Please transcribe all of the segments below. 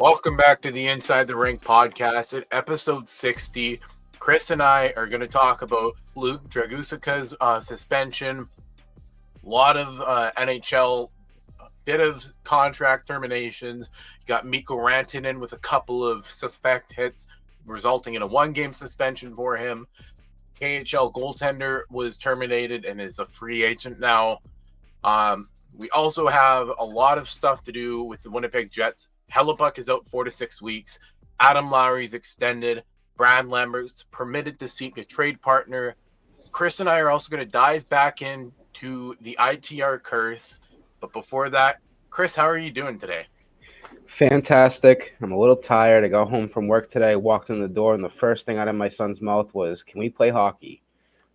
Welcome back to the Inside the Rink podcast. At episode 60, Chris and I are going to talk about Luke Dragusica's suspension, a lot of NHL, bit of contract terminations. You got Mikko Rantanen with a couple of suspect hits, resulting in a one-game suspension for him. KHL goaltender was terminated and is a free agent now. We also have a lot of stuff to do with the Winnipeg Jets. Hellebuck is out 4 to 6 weeks. Adam Lowry's extended. Brad Lambert's permitted to seek a trade partner. Chris and I are also going to dive back into the ITR curse. But before that, Chris, how are you doing today? Fantastic. I'm a little tired. I got home from work today, walked in the door, and the first thing out of my son's mouth was, "Can we play hockey?"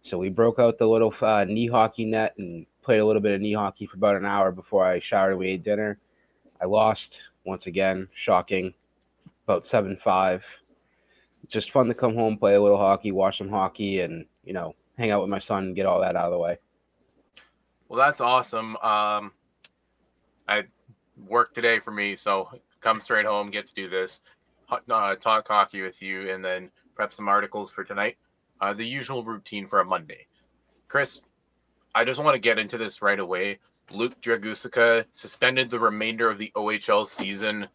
So we broke out the little knee hockey net and played a little bit of knee hockey for about an hour before I showered and we ate dinner. I lost once again, shocking, about 7-5. Just fun to come home, play a little hockey, watch some hockey, and, hang out with my son and get all that out of the way. Well, that's awesome. I work today for me, so come straight home, get to do this, talk hockey with you, and then prep some articles for tonight. The usual routine for a Monday. Chris, I just want to get into this right away. Luke Dragusica suspended the remainder of the OHL season,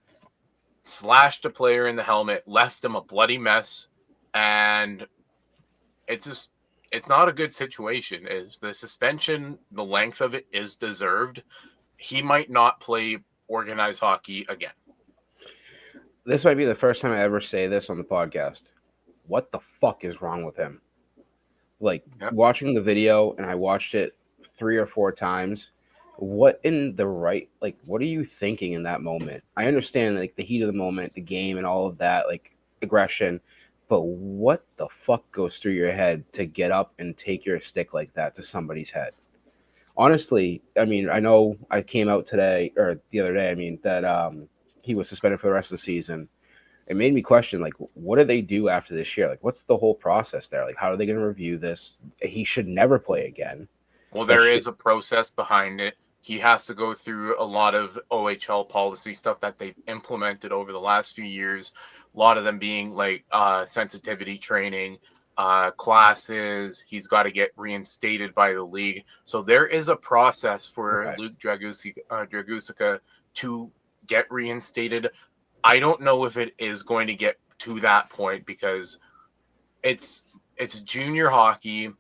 slashed a player in the helmet, left him a bloody mess, and it's not a good situation. Is the suspension, the length of it is deserved. He might not play organized hockey again. This might be the first time I ever say this on the podcast. What the fuck is wrong with him? Watching the video, and I watched it 3 or 4 times. What are you thinking in that moment? I understand the heat of the moment, the game and all of that, aggression, but what the fuck goes through your head to get up and take your stick like that to somebody's head? Honestly, I mean, I know I came out today, or the other day, that he was suspended for the rest of the season. It made me question, what do they do after this year? What's the whole process there? How are they going to review this? He should never play again. Well, there is a process behind it. He has to go through a lot of OHL policy stuff that they've implemented over the last few years. A lot of them being sensitivity training, classes. He's got to get reinstated by the league. So there is a process for Luke Dragusica to get reinstated. I don't know if it is going to get to that point because it's junior hockey.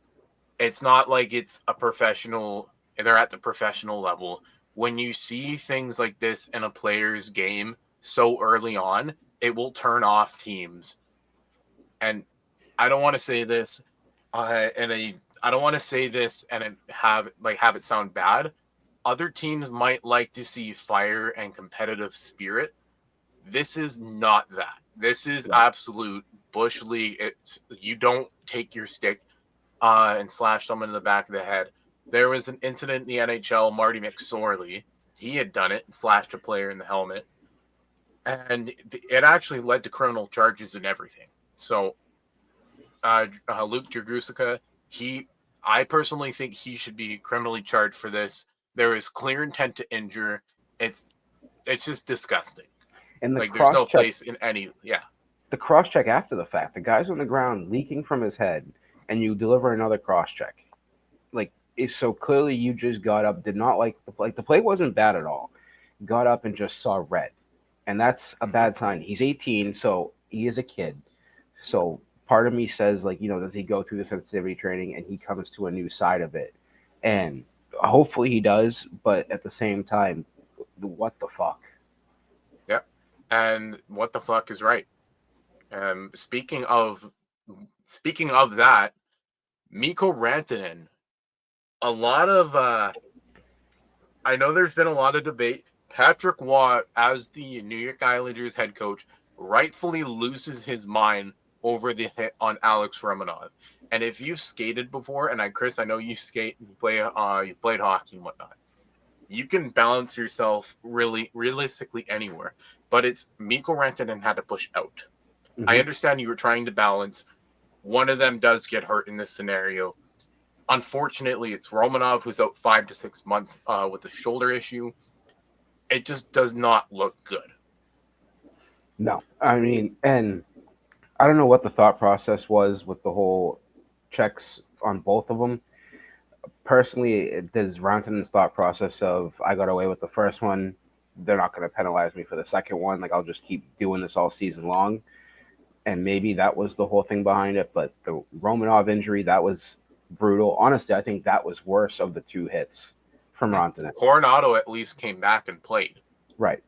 It's not like it's a professional. They're at the professional level. When you see things like this in a player's game so early on, it will turn off teams. And I don't want to say this, I don't want to say this and have it sound bad. Other teams might like to see fire and competitive spirit. This is not that. This is absolute bush league. You don't take your stick and slash someone in the back of the head. There was an incident in the NHL, Marty McSorley. He had done it and slashed a player in the helmet. And it actually led to criminal charges and everything. So Luke Dragusica, I personally think he should be criminally charged for this. There is clear intent to injure. It's just disgusting. And there's no place in any, the cross-check after the fact, the guy's on the ground leaking from his head, and you deliver another cross-check. So clearly you just got up, did not like the play. The play wasn't bad at all. Got up and just saw red. And that's a bad sign. He's 18, so he is a kid. So part of me says, does he go through the sensitivity training and he comes to a new side of it? And hopefully he does, but at the same time, what the fuck? Yeah, and what the fuck is right. Speaking of that, Mikko Rantanen. A lot of I know there's been a lot of debate. Patrick Waugh, as the New York Islanders head coach, rightfully loses his mind over the hit on Alex Romanov. And if you've skated before, and Chris, I know you skate, you played hockey and whatnot. You can balance yourself realistically anywhere. But it's Mikko Rantanen had to push out. Mm-hmm. I understand you were trying to balance. One of them does get hurt in this scenario. Unfortunately, it's Romanov who's out 5 to 6 months with a shoulder issue. It just does not look good. No, I mean, and I don't know what the thought process was with the whole checks on both of them. Personally, there's Rantanen's thought process of I got away with the first one, they're not going to penalize me for the second one. Like I'll just keep doing this all season long, and maybe that was the whole thing behind it. But the Romanov injury, that was brutal. Honestly, I think that was worse of the two hits from Rantanen. Coronado at least came back and played. Right.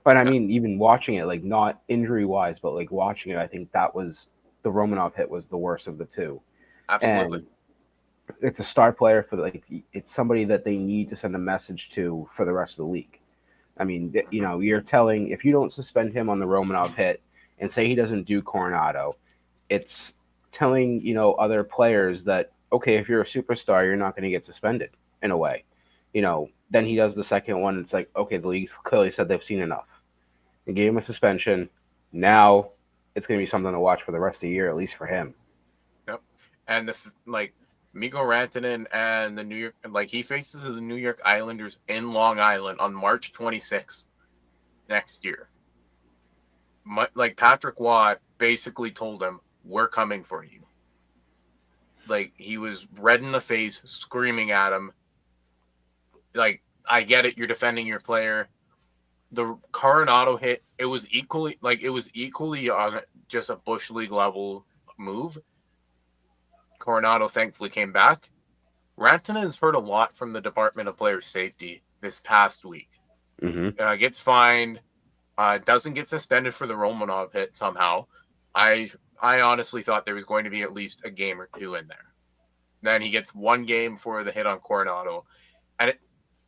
But I Yeah. mean, even watching it, like not injury wise, but like watching it, I think that was the Romanov hit was the worst of the two. Absolutely. And it's a star player for like it's somebody that they need to send a message to for the rest of the league. I mean, you know, you're telling if you don't suspend him on the Romanov hit and say he doesn't do Coronado, it's telling other players that okay, if you're a superstar, you're not going to get suspended in a way. Then he does the second one. It's like okay, the league clearly said they've seen enough. They gave him a suspension. Now it's going to be something to watch for the rest of the year, at least for him. Yep. And like Mikko Rantanen and the New York, like he faces the New York Islanders in Long Island on March 26th next year. Like Patrick Waugh basically told him, "We're coming for you." Like he was red in the face, screaming at him. Like I get it, you're defending your player. The Coronado hit, it was equally on just a bush league level move. Coronado thankfully came back. Rantanen's heard a lot from the Department of Player Safety this past week. Mm-hmm. Gets fined, doesn't get suspended for the Romanov hit somehow. I honestly thought there was going to be at least a game or two in there. Then he gets one game for the hit on Coronado. And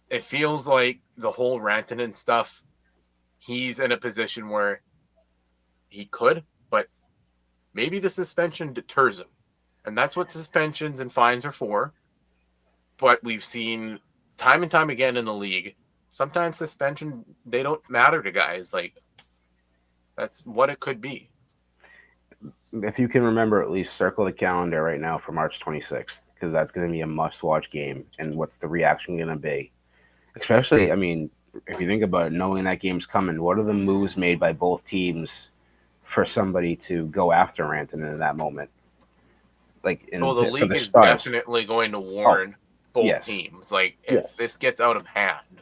it feels like the whole Rantanen stuff, he's in a position where he could, but maybe the suspension deters him. And that's what suspensions and fines are for. But we've seen time and time again in the league, sometimes suspension, they don't matter to guys. Like, that's what it could be. If you can remember, at least circle the calendar right now for March 26th, because that's going to be a must-watch game. And what's the reaction going to be? Especially, I mean, if you think about it, knowing that game's coming, what are the moves made by both teams for somebody to go after Rantanen in that moment? Like Well, the for league the is Stars. definitely going to Oh, warn both yes, teams. Like, if yes. this gets out of hand,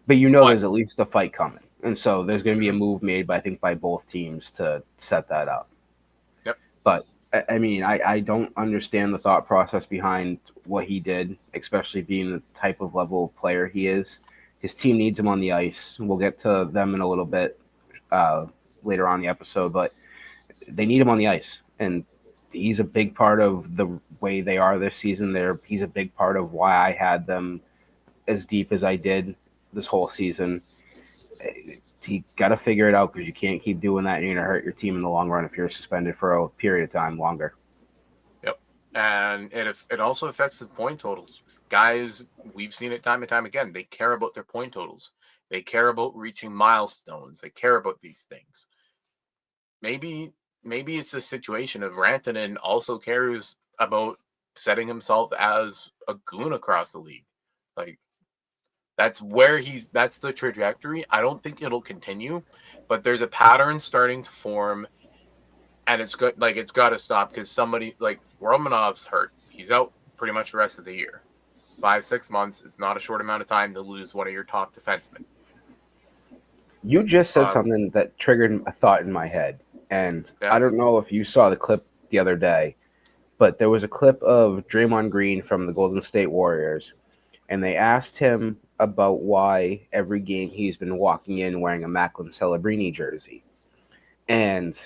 But but there's at least a fight coming, and so there's going to be a move made, by, I think, by both teams to set that up. yep, But I mean, I don't understand the thought process behind what he did, especially being the type of level of player he is. His team needs him on the ice. We'll get to them in a little bit uh, later on in the episode, but they need him on the ice, and he's a big part of the way they are this season. He's a big part of why I had them as deep as I did this whole season. You got to figure it out because you can't keep doing that. You're going to hurt your team in the long run if you're suspended for a period of time longer. yep. And it also affects the point totals. Guys, we've seen it time and time again. They care about their point totals. They care about reaching milestones. They care about these things. Maybe maybe it's a situation of Rantanen also cares about setting himself as a goon across the league. Like that's the trajectory. I don't think it'll continue, but there's a pattern starting to form, and it's got to stop because somebody like Romanov's hurt. He's out pretty much the rest of the year. 5-6 months is not a short amount of time to lose one of your top defensemen. You just said Um, something that triggered a thought in my head. And yeah, I don't know if you saw the clip the other day, but there was a clip of Draymond Green from the Golden State Warriors, and they asked him about why every game he's been walking in wearing a Macklin Celebrini jersey. And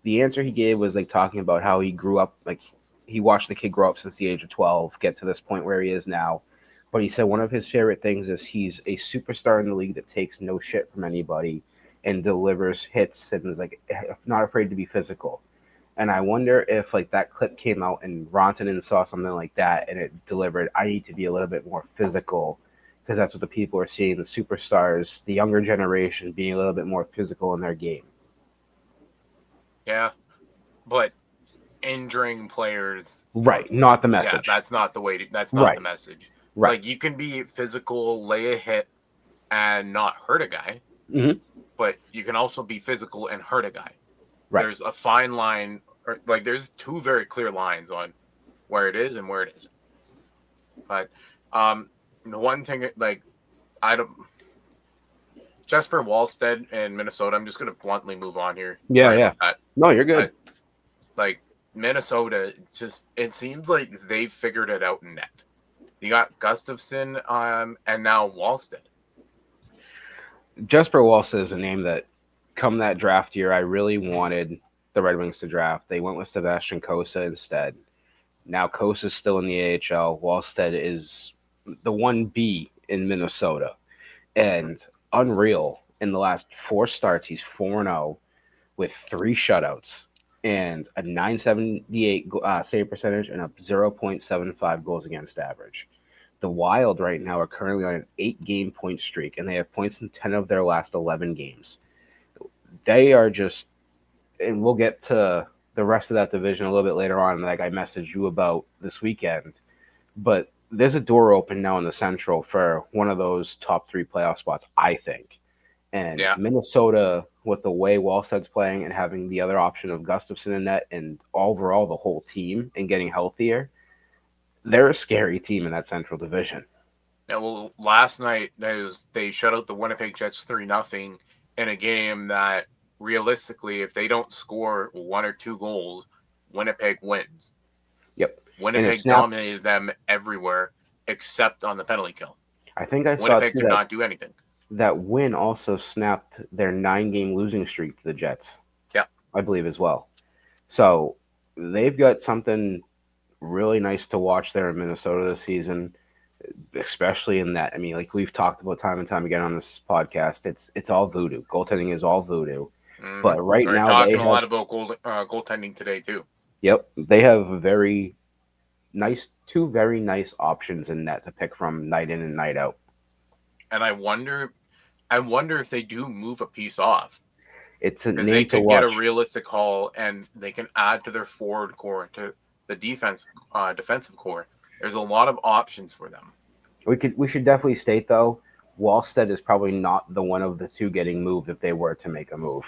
the answer he gave was like talking about how he grew up, like he watched the kid grow up since the age of 12, get to this point where he is now. But he said one of his favorite things is he's a superstar in the league that takes no shit from anybody and delivers hits and is like not afraid to be physical. And I wonder if like that clip came out and Rantanen saw something like that and it delivered, I need to be a little bit more physical because that's what the people are seeing, the superstars, the younger generation being a little bit more physical in their game. yeah, but injuring players, Right, not the yeah, message. that's not the way. That's not the Right, message. right. Like you can be physical, lay a hit, and not hurt a guy. Mm-hmm. but you can also be physical and hurt a guy. Right. There's a fine line, or like there's two very clear lines on where it is and where it isn't. But the one thing, like, I don't. Jesper Wallstead in Minnesota. I'm just going to bluntly move on here. Yeah, Sorry yeah. about that. No, you're good. But like Minnesota, it seems like they've figured it out in net. You got Gustafson, and now Wallstead. Jesper Walsa is a name that, come that draft year, I really wanted the Red Wings to draft. They went with Sebastian Cossa instead. Now Cosa's still in the AHL. Wallstead is the 1B in Minnesota. And unreal, in the last 4 starts, he's 4-0 with 3 shutouts and a 978 save percentage and a 0.75 goals against average. The Wild right now are currently on an 8-game point streak, and they have points in 10 of their last 11 games. They are just, and we'll get to the rest of that division a little bit later on, like I messaged you about this weekend. But there's a door open now in the Central for one of those top 3 playoff spots, I think. And Yeah. Minnesota, with the way Wallstead's playing and having the other option of Gustafson in net and overall the whole team and getting healthier, they're a scary team in that Central Division. Yeah, well, last night they shut out the Winnipeg Jets 3-0 in a game that realistically, if they don't score 1 or 2 goals, Winnipeg wins. Yep. Winnipeg dominated them everywhere except on the penalty kill. I think I saw Winnipeg did not do anything. That win also snapped their 9-game losing streak to the Jets. Yeah. I believe as well. So they've got something really nice to watch there in Minnesota this season, especially in that. I mean, like we've talked about time and time again on this podcast, it's all voodoo. Goaltending is all voodoo. Mm-hmm. But right now talking a lot about goaltending today too. Yep, they have two very nice options in net to pick from night in and night out. And I wonder if they do move a piece off. It's a name they could to watch. Get a realistic haul, and they can add to their forward core, to the defensive core. There's a lot of options for them. We should definitely state though, Wallstead is probably not the one of the two getting moved if they were to make a move.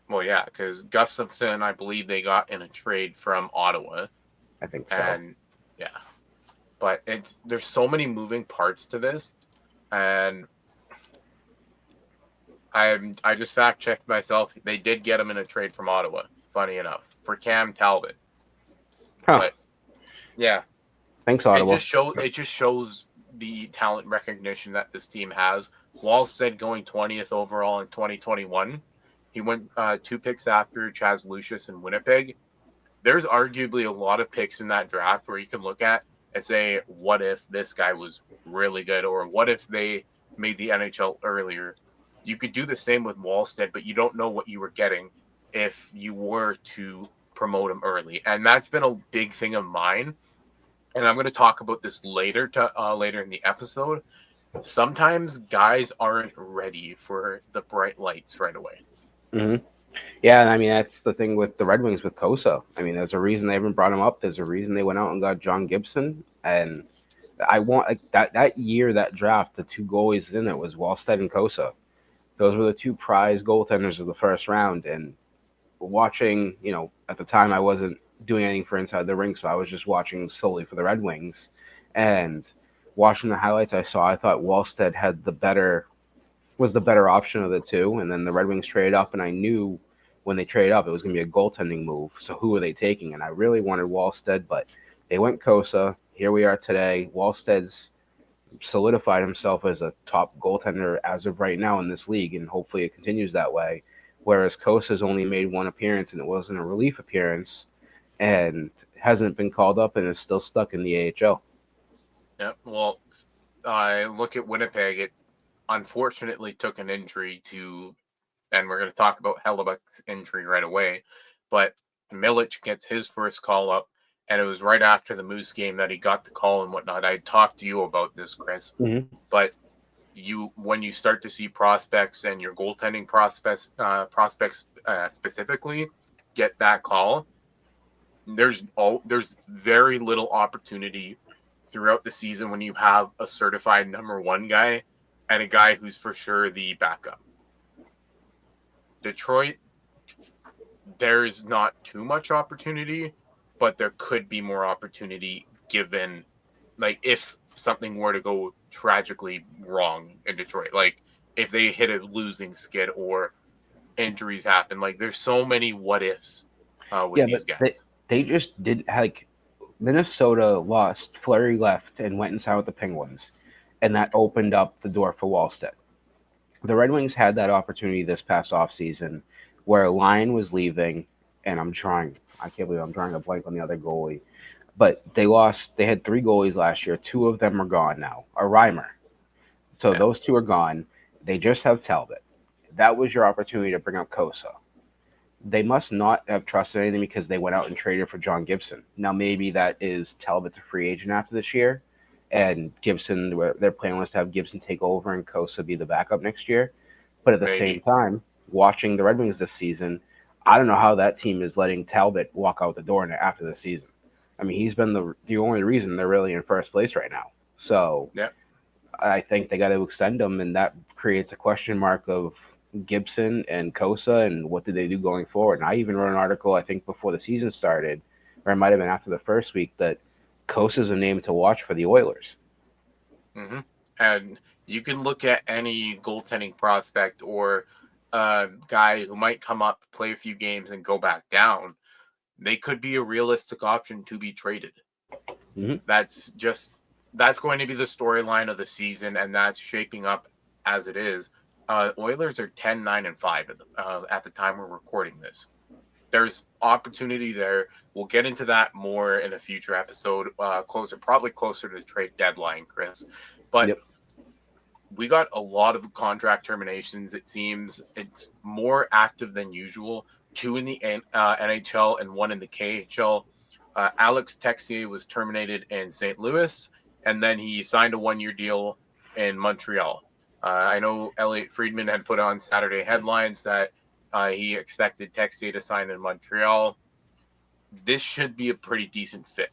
Well, yeah, because Gustafson, I believe they got in a trade from Ottawa. I think so. And yeah, but there's so many moving parts to this, and I just fact checked myself. They did get him in a trade from Ottawa. Funny enough, for Cam Talbot. Huh. But yeah, thanks Ottawa. It just shows the talent recognition that this team has. Wallstead going 20th overall in 2021. He went 2 picks after Chaz Lucius in Winnipeg. There's arguably a lot of picks in that draft where you can look at and say, what if this guy was really good? Or what if they made the NHL earlier? You could do the same with Wallstead, but you don't know what you were getting if you were to promote him early. And that's been a big thing of mine. And I'm going to talk about this later in the episode. Sometimes guys aren't ready for the bright lights right away. Mm-hmm. Yeah, I mean, that's the thing with the Red Wings with Cossa. I mean, there's a reason they haven't brought him up. There's a reason they went out and got John Gibson. And I want that year, that draft, the 2 goalies in it was Wallstead and Cossa. Those were the 2 prize goaltenders of the first round. And watching, at the time I wasn't doing anything for Inside the Ring, so I was just watching solely for the Red Wings. And watching the highlights I saw, I thought Wallstead was the better option of the 2. And then the Red Wings traded up, and I knew when they traded up, it was going to be a goaltending move. So who were they taking? And I really wanted Wallstead, but they went Cossa. Here we are today. Wallstead's solidified himself as a top goaltender as of right now in this league, and hopefully it continues that way. Whereas Kossa's only made 1 appearance, and it wasn't a relief appearance, and hasn't been called up and is still stuck in the AHL. Yeah, well, I look at Winnipeg. It unfortunately took an injury and we're going to talk about Hellebuck's injury right away, but Milic gets his first call up, and it was right after the Moose game that he got the call and whatnot. I talked to you about this, Chris, but when you start to see prospects and your goaltending prospects specifically get that call, there's very little opportunity throughout the season when you have a certified number 1 guy and a guy who's for sure the backup. Detroit, there's not too much opportunity, but there could be more opportunity given, like, if something were to go tragically wrong in Detroit, like if they hit a losing skid or injuries happen. Like, there's so many what ifs with Yeah, these but they, guys. they just did like Minnesota lost, Fleury left and went and signed with the Penguins, and that opened up the door for Wallstedt. The Red Wings had that opportunity this past offseason where Lyon was leaving, and I can't believe I'm drawing a blank on the other goalie, but they had three goalies last year. Two of them are gone now, a Reimer. So Yeah, those two are gone. They just have Talbot. That was your opportunity to bring up Kosa. They must not have trusted anything because they went out and traded for John Gibson. Now maybe that is Talbot's a free agent after this year, and Gibson, their plan was to have Gibson take over and Kosa be the backup next year. But at the same maybe. time, watching the Red Wings this season, I don't know how that team is letting Talbot walk out the door after the season. I mean, he's been the only reason they're really in first place right now. So Yeah. I think they got to extend him, and that creates a question mark of Gibson and Kosa and what did they do going forward. And I even wrote an article, I think, before the season started, or it might have been after the first week, that Kosa's a name to watch for the Oilers. Mm-hmm. And you can look at any goaltending prospect or guy who might come up, play a few games, and go back down. They could be a realistic option to be traded. Mm-hmm. That's going to be the storyline of the season, and that's shaping up as it is. Oilers are 10-9-5 at the time we're recording this. There's opportunity there. We'll get into that more in a future episode, probably closer to the trade deadline, Chris. But Yep. we got a lot of contract terminations. It seems it's more active than usual. Two in the NHL and one in the KHL. Alex Texier was terminated in St. Louis, and then he signed a one-year deal in Montreal. I know Elliot Friedman had put on Saturday headlines that he expected Texier to sign in Montreal. This should be a pretty decent fit.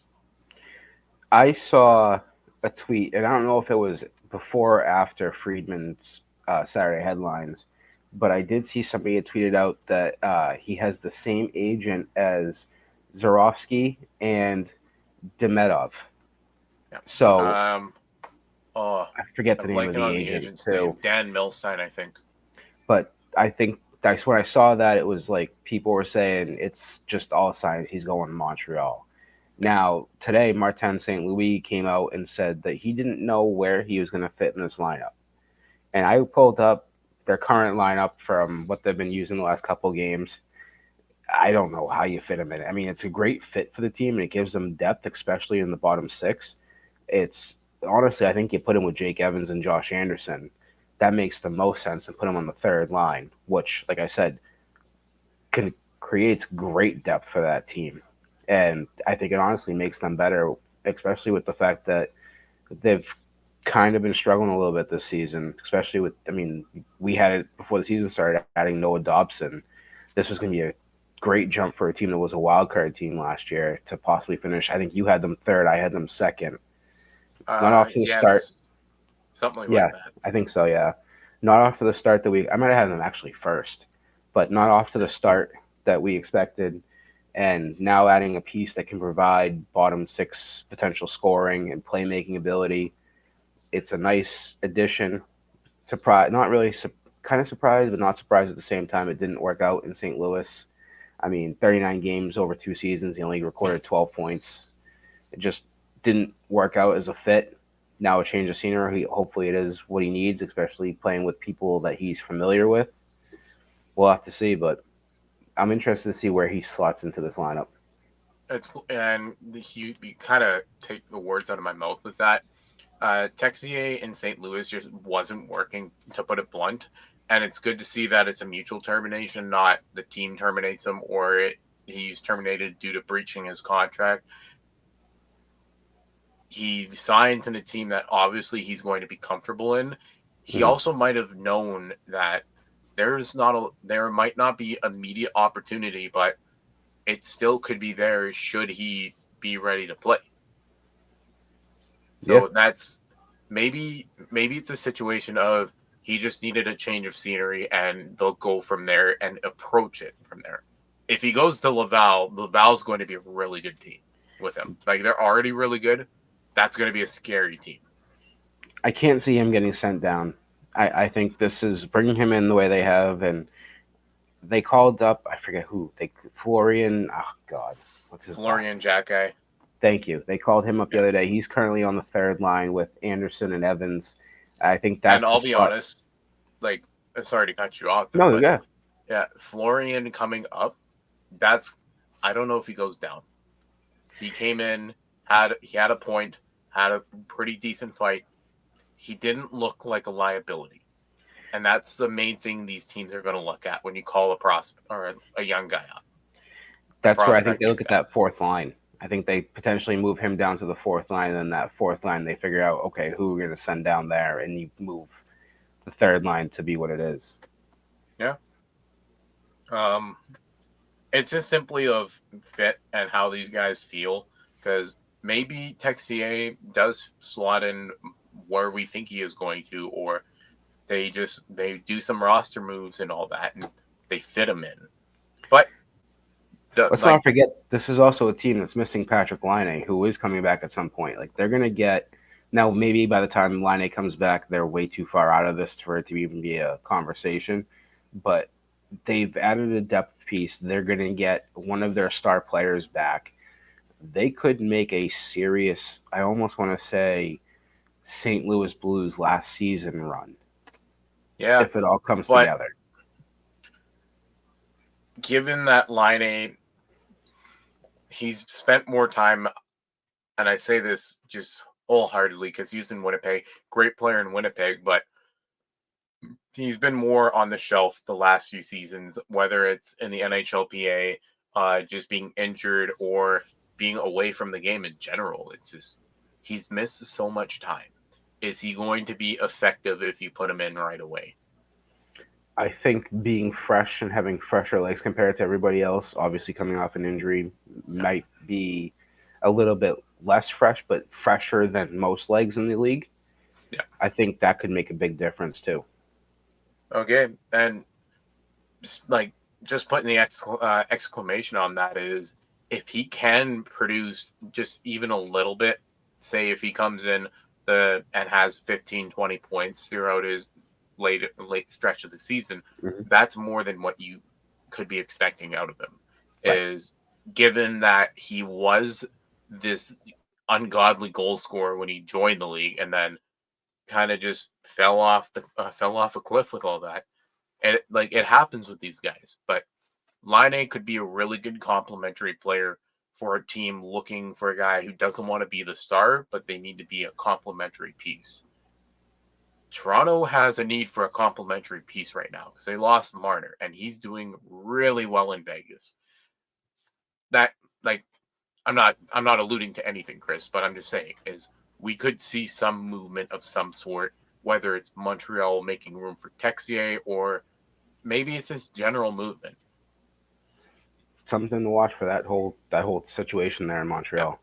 I saw a tweet, and I don't know if it was before or after Friedman's Saturday headlines, but I did see somebody had tweeted out that he has the same agent as Zarovsky and Demedov. Yeah. So Oh, I forget the I'm name of blanking the on the agent agent's too. name. Dan Milstein, I think. But I think that's when I saw that it was like people were saying it's just all signs he's going to Montreal. Now today, Martin St. Louis came out and said that he didn't know where he was going to fit in this lineup. And I pulled up their current lineup from what they've been using the last couple games. I don't know how you fit him in it. I mean, it's a great fit for the team and it gives them depth, especially in the bottom six. It's honestly, I think you put him with Jake Evans and Josh Anderson. That makes the most sense and put him on the third line, which, like I said, creates great depth for that team. And I think it honestly makes them better, especially with the fact that they've kind of been struggling a little bit this season, especially with, I mean, we had it before the season started adding Noah Dobson. This was going to be a great jump for a team that was a wild card team last year to possibly finish. I think you had them third, I had them second. Not off to the start. Yes, something like Yeah, that. I think so. Yeah, not off to the start that I might have had them actually first, but not off to the start that we expected. And now adding a piece that can provide bottom six potential scoring and playmaking ability, it's a nice addition. Surprise, not really, kind of surprised, but not surprised at the same time. It didn't work out in St. Louis. I mean, 39 games over 2 seasons, he only recorded 12 points. It just didn't work out as a fit. Now a change of scenery, hopefully it is what he needs, especially playing with people that he's familiar with. We'll have to see, but I'm interested to see where he slots into this lineup. You kind of take the words out of my mouth with that. Texier in St. Louis just wasn't working, to put it blunt. And it's good to see that it's a mutual termination, not the team terminates him or he's terminated due to breaching his contract. He signs in a team that obviously he's going to be comfortable in. He also might have known that there might not be immediate opportunity, but it still could be there should he be ready to play. Yeah. So that's maybe it's a situation of He just needed a change of scenery, and they'll go from there and approach it from there. If he goes to Laval, Laval's going to be a really good team with him. Like, they're already really good. That's going to be a scary team. I can't see him getting sent down. I think this is bringing him in the way they have, and they called up, I forget who, Florian, oh God, what's his Florian Jacquet. Thank you. They called him up the other day. He's currently on the third line with Anderson and Evans. I think that's And I'll be honest, like, sorry to cut you off there, no, but yeah, Florian coming up, I don't know if he goes down. He came in, he had a point, had a pretty decent fight. He didn't look like a liability. And that's the main thing these teams are going to look at when you call a prospect or a young guy up. That's where I think they look at that fourth line. I think they potentially move him down to the fourth line, and then that fourth line they figure out, okay, who we're going to send down there, and you move the third line to be what it is. Yeah. It's just simply of fit and how these guys feel, because maybe Texier does slot in where we think he is going to, or they do some roster moves and all that, and they fit him in. But let's not forget, this is also a team that's missing Patrick Laine, who is coming back at some point. Like, they're going to get now. Maybe by the time Laine comes back, they're way too far out of this for it to even be a conversation. But they've added a depth piece. They're going to get one of their star players back. They could make a serious, I almost want to say, St. Louis Blues last season run. Yeah. If it all comes together. Given that Laine, he's spent more time, and I say this just wholeheartedly because he's in Winnipeg, great player in Winnipeg, but he's been more on the shelf the last few seasons, whether it's in the NHLPA, just being injured or being away from the game in general. It's just, he's missed so much time. Is he going to be effective if you put him in right away? I think being fresh and having fresher legs compared to everybody else, obviously coming off an injury, might be a little bit less fresh, but fresher than most legs in the league. Yeah. I think that could make a big difference too. Okay, and just putting the exclamation on that is, if he can produce just even a little bit, say if he comes in and has 15, 20 points throughout his late stretch of the season, that's more than what you could be expecting out of him. Right. Is given that he was this ungodly goal scorer when he joined the league, and then kind of just fell off a cliff with all that. And it happens with these guys, but Laine could be a really good complementary player for a team looking for a guy who doesn't want to be the star, but they need to be a complementary piece. Toronto has a need for a complementary piece right now because they lost Marner, and he's doing really well in Vegas. That, I'm not alluding to anything, Chris, but I'm just saying is we could see some movement of some sort, whether it's Montreal making room for Texier or maybe it's just general movement. Something to watch for that whole situation there in Montreal.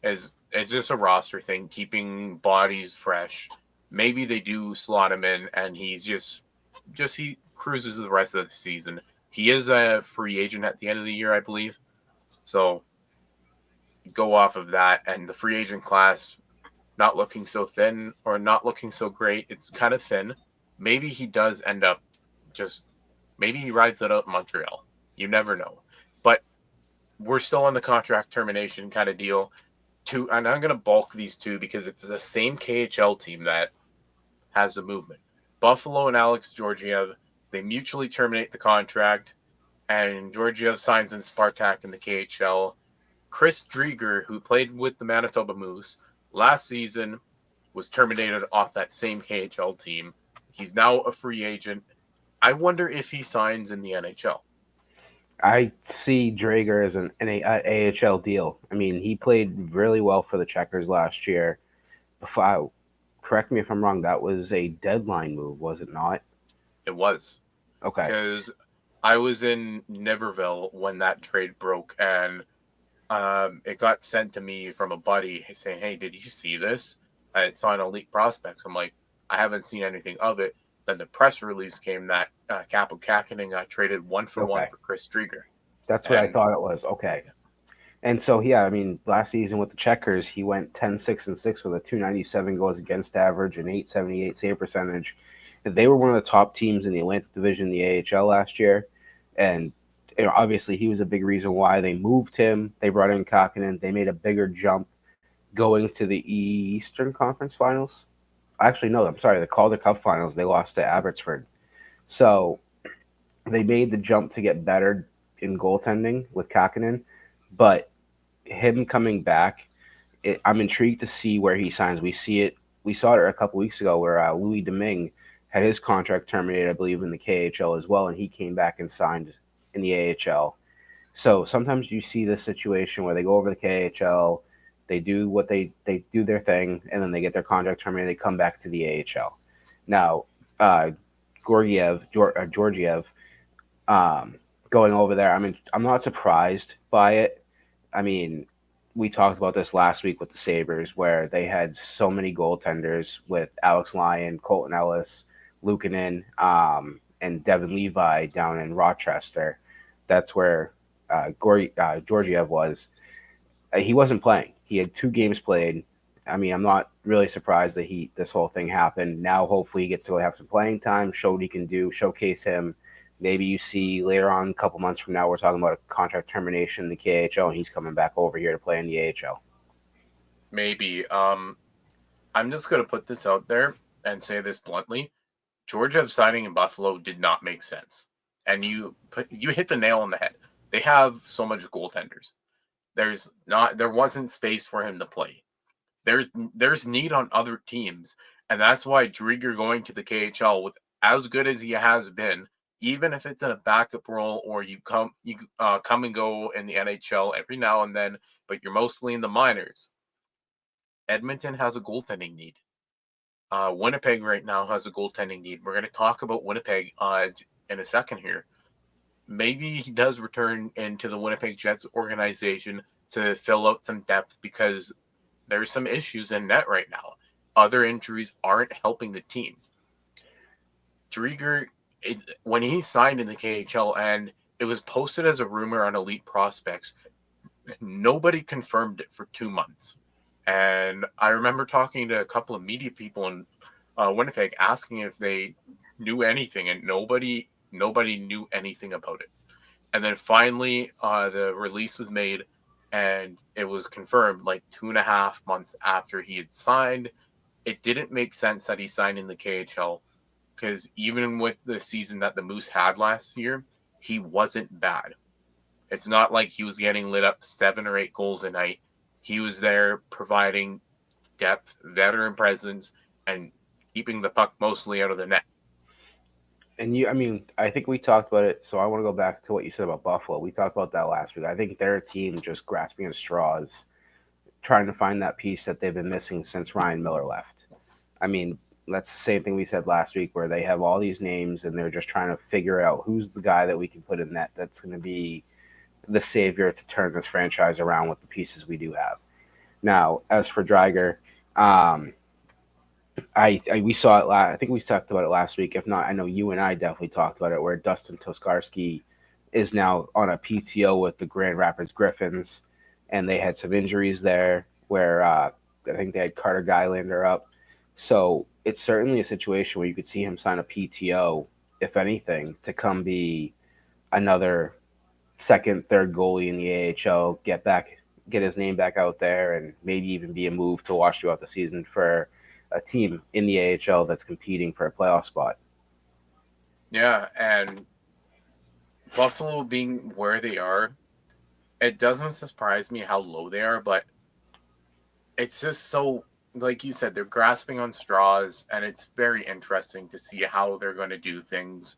Yeah. It's just a roster thing, keeping bodies fresh. Maybe they do slot him in, and he's just he cruises the rest of the season. He is a free agent at the end of the year, I believe. So go off of that, and the free agent class not looking so thin or not looking so great. It's kind of thin. Maybe he does end up maybe he rides it out in Montreal. You never know. But we're still on the contract termination kind of deal. And I'm going to bulk these two because it's the same KHL team that has the movement. Buffalo and Alex Georgiev, they mutually terminate the contract, and Georgiev signs in Spartak in the KHL. Chris Driedger, who played with the Manitoba Moose last season, was terminated off that same KHL team. He's now a free agent. I wonder if he signs in the NHL. I see Draeger as an AHL deal. I mean, he played really well for the Checkers last year. Correct me if I'm wrong, that was a deadline move, was it not? It was. Okay. Because I was in Niverville when that trade broke, and it got sent to me from a buddy saying, "Hey, did you see this? It's on Elite Prospects." I'm like, I haven't seen anything of it. Then the press release came that Kaapo Kähkönen got traded 1-for-1 for Chris Driedger. That's what I thought it was. Okay. And so, yeah, I mean, last season with the Checkers, he went 10-6-6 with a 297 goals against average and 878 save percentage. And they were one of the top teams in the Atlantic Division, the AHL last year. And obviously, he was a big reason why they moved him. They brought in Kähkönen. They made a bigger jump going to the Eastern Conference Finals. Actually, no, I'm sorry, the Calder Cup Finals. They lost to Abbotsford. So they made the jump to get better in goaltending with Kähkönen. But him coming back, I'm intrigued to see where he signs. We saw it a couple weeks ago where Louis Domingue had his contract terminated, I believe, in the KHL as well, and he came back and signed in the AHL. So sometimes you see this situation where they go over the KHL, they do what they do their thing, and then they get their contract terminated. They come back to the AHL. Now, Georgiev, going over there, I mean, I'm not surprised by it. I mean, we talked about this last week with the Sabres, where they had so many goaltenders with Alex Lyon, Colton Ellis, Luukkonen, and Devin Levi down in Rochester. That's where Georgiev was. He wasn't playing. He had 2 games played. I mean, I'm not really surprised that this whole thing happened. Now, hopefully, he gets to have some playing time, show what he can do, showcase him. Maybe you see later on, a couple months from now, we're talking about a contract termination in the KHL, and he's coming back over here to play in the AHL. Maybe. I'm just going to put this out there and say this bluntly. Georgiev signing in Buffalo did not make sense. And you hit the nail on the head. They have so much goaltenders. There wasn't space for him to play. There's need on other teams, and that's why Driedger going to the KHL with as good as he has been, even if it's in a backup role or you come and go in the NHL every now and then, but you're mostly in the minors. Edmonton has a goaltending need. Winnipeg right now has a goaltending need. We're going to talk about Winnipeg in a second here. Maybe he does return into the Winnipeg Jets organization to fill out some depth because there's some issues in net right now. Other injuries aren't helping the team. Driedger, when he signed in the KHL and it was posted as a rumor on Elite Prospects, nobody confirmed it for 2 months. And I remember talking to a couple of media people in Winnipeg asking if they knew anything, and nobody knew anything about it. And then finally, the release was made, and it was confirmed like 2.5 months after he had signed. It didn't make sense that he signed in the KHL because even with the season that the Moose had last year, he wasn't bad. It's not like he was getting lit up 7 or 8 goals a night. He was there providing depth, veteran presence, and keeping the puck mostly out of the net. And I think we talked about it, so I want to go back to what you said about Buffalo. We talked about that last week. I think they're a team just grasping at straws, trying to find that piece that they've been missing since Ryan Miller left. I mean, that's the same thing we said last week, where they have all these names and they're just trying to figure out who's the guy that we can put in net that's going to be the savior to turn this franchise around with the pieces we do have. Now, as for Driedger, we saw it. I think we talked about it last week. If not, I know you and I definitely talked about it. Where Dustin Toskarski is now on a PTO with the Grand Rapids Griffins, and they had some injuries there. Where I think they had Carter Guylander up. So it's certainly a situation where you could see him sign a PTO, if anything, to come be another second, third goalie in the AHL, get his name back out there, and maybe even be a move to watch throughout the season for a team in the AHL that's competing for a playoff spot. Yeah, and Buffalo being where they are, it doesn't surprise me how low they are, but it's just so, like you said, they're grasping on straws, and it's very interesting to see how they're going to do things.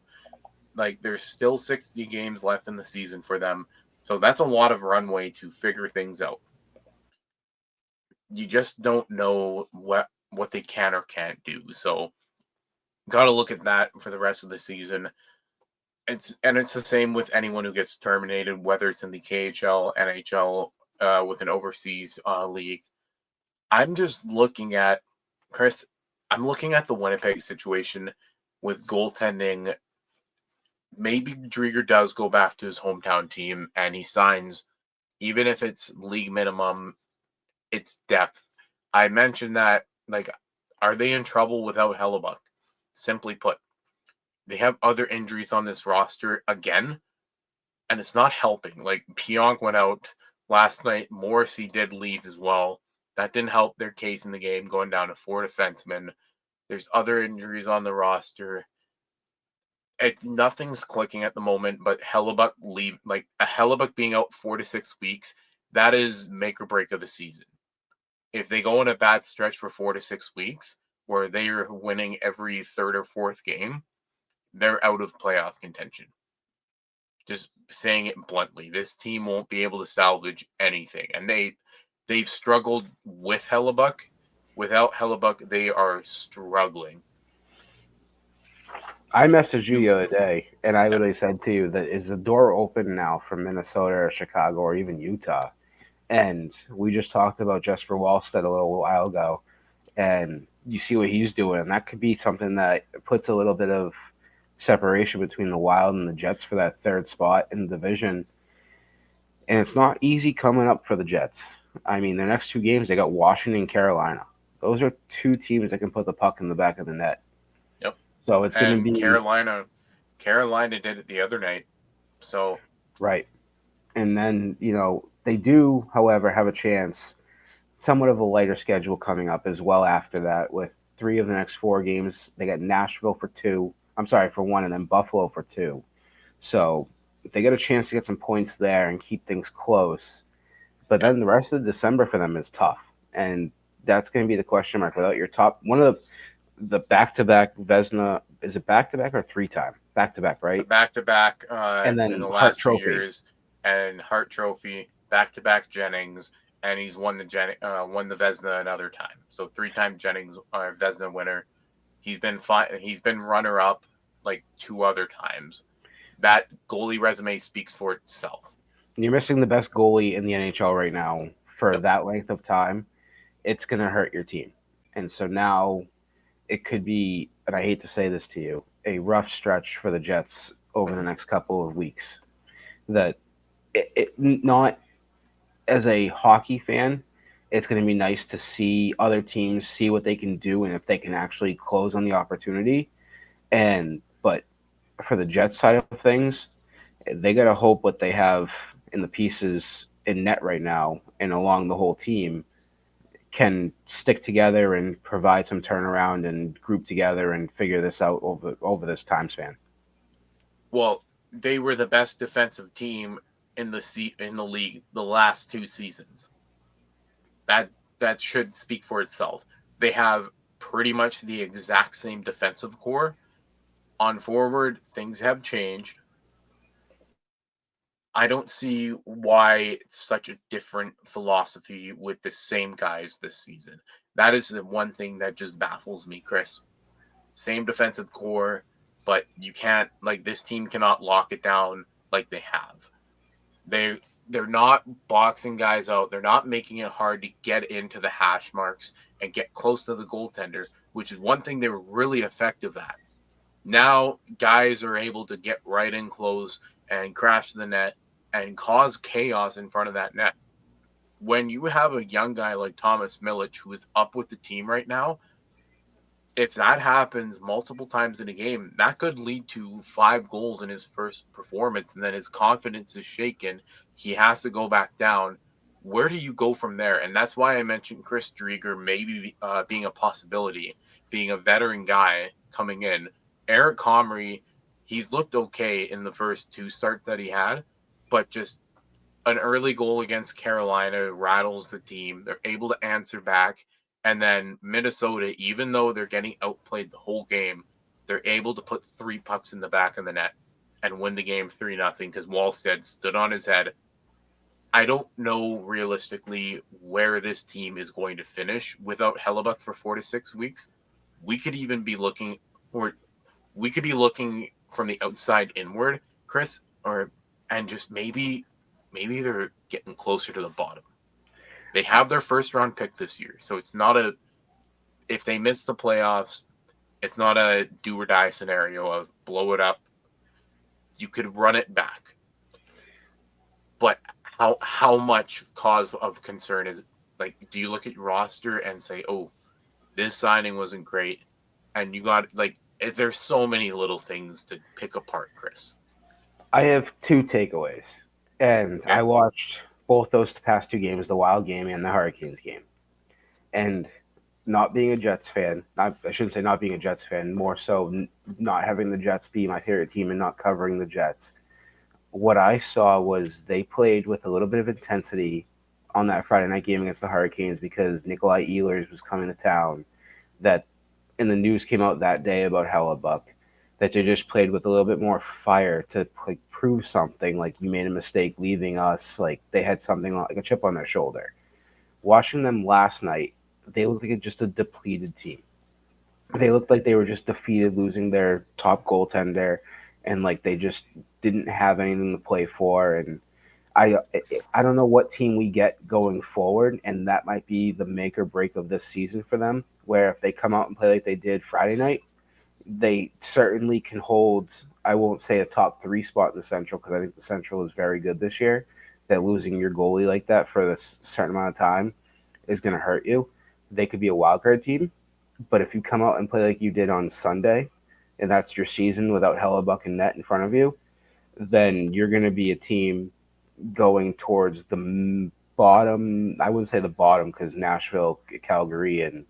Like, there's still 60 games left in the season for them, so that's a lot of runway to figure things out. You just don't know what they can or can't do, so got to look at that for the rest of the season. It's the same with anyone who gets terminated, whether it's in the KHL, NHL, with an overseas league. I'm just looking at Chris. I'm looking at the Winnipeg situation with goaltending, maybe Drieger does go back to his hometown team and he signs, even if it's league minimum, it's depth. I mentioned that, like, are they in trouble without Hellebuck? Simply put, they have other injuries on this roster again, and it's not helping. Like, Pionk went out last night. Morrissey did leave as well. That didn't help their case in the game, going down to 4 defensemen. There's other injuries on the roster. Nothing's clicking at the moment, but Hellebuck a Hellebuck being out 4 to 6 weeks, that is make or break of the season. If they go on a bad stretch for 4 to 6 weeks, where they are winning every third or fourth game, they're out of playoff contention. Just saying it bluntly, this team won't be able to salvage anything, and they've struggled with Hellebuck. Without Hellebuck, they are struggling. I messaged you the other day, and I literally said to you that is the door open now for Minnesota or Chicago or even Utah? And we just talked about Jesper Wallstedt a little while ago, and you see what he's doing, and that could be something that puts a little bit of separation between the Wild and the Jets for that third spot in the division. And it's not easy coming up for the Jets. I mean, their next 2 games, they got Washington and Carolina. Those are 2 teams that can put the puck in the back of the net. Yep. So it's going to be Carolina did it the other night. So right. And then, they do, however, have a chance, somewhat of a lighter schedule coming up as well after that, with 3 of the next 4 games. They got Nashville for 1, and then Buffalo for 2. So if they get a chance to get some points there and keep things close, but then the rest of December for them is tough. And that's going to be the question mark. Without your top, one of the back-to-back Vezina, is it back-to-back or 3-time? Back-to-back, right? Back-to-back and then in the Hart last 2 Trophy. years, and Hart Trophy, back-to-back Jennings, and he's won the Vezina another time. So 3-time Jennings Vezina winner. He's been runner-up like 2 other times. That goalie resume speaks for itself. You're missing the best goalie in the NHL right now for that length of time. It's going to hurt your team. And so now it could be, and I hate to say this to you, a rough stretch for the Jets over the next couple of weeks. That not as a hockey fan, it's going to be nice to see other teams see what they can do and if they can actually close on the opportunity. But for the Jets side of things, they got to hope what they have in the pieces in net right now and along the whole team can stick together and provide some turnaround and group together and figure this out over this time span. Well, they were the best defensive team in the league the last 2 seasons. That should speak for itself. They have pretty much the exact same defensive core. On forward, things have changed. I don't see why it's such a different philosophy with the same guys this season. That is the one thing that just baffles me, Chris. Same defensive core, but you can't, this team cannot lock it down like they have. They're not boxing guys out. They're not making it hard to get into the hash marks and get close to the goaltender, which is one thing they were really effective at. Now guys are able to get right in close and crash the net and cause chaos in front of that net. When you have a young guy like Thomas Milic who is up with the team right now, if that happens multiple times in a game, that could lead to 5 goals in his first performance, and then his confidence is shaken. He has to go back down. Where do you go from there? And that's why I mentioned Chris Drieger maybe being a possibility, being a veteran guy coming in. Eric Comrie, he's looked okay in the first 2 starts that he had, but just an early goal against Carolina rattles the team. They're able to answer back. And then Minnesota, even though they're getting outplayed the whole game, they're able to put 3 pucks in the back of the net and win the game 3-0 because Wallstedt stood on his head. I don't know realistically where this team is going to finish without Hellebuck for 4 to 6 weeks. We could even be looking, from the outside inward, Chris, and just maybe they're getting closer to the bottom. They have their first round pick this year, so it's not if they miss the playoffs, It's not a do or die scenario of blow it up. You could run it back. But how much cause of concern is, like, do you look at your roster and say, oh, this signing wasn't great, and you got, like, there's so many little things to pick apart, Chris. I have two takeaways, and Okay. I watched both those past two games, the Wild game and the Hurricanes game. And not being a Jets fan, I shouldn't say not being a Jets fan, more so not having the Jets be my favorite team and not covering the Jets. What I saw was they played with a little bit of intensity on that Friday night game against the Hurricanes because Nikolai Ehlers was coming to town. That and the news came out that day about Hellebuck, that they just played with a little bit more fire to like prove something. Like, you made a mistake leaving us. Like, they had something like a chip on their shoulder. Watching them last night, they looked like just a depleted team. They looked like they were just defeated, losing their top goaltender, and like they just didn't have anything to play for. And I I don't know what team we get going forward, and that might be the make or break of this season for them. Where if they come out and play like they did Friday night, they certainly can hold. I won't say a top three spot in the Central because I think the Central is very good this year. That losing your goalie like that for a certain amount of time is going to hurt you. They could be a wild card team, but if you come out and play like you did on Sunday, and that's your season without Hellebuck and net in front of you, then you're going to be a team going towards the bottom. I wouldn't say the bottom because Nashville, Calgary, and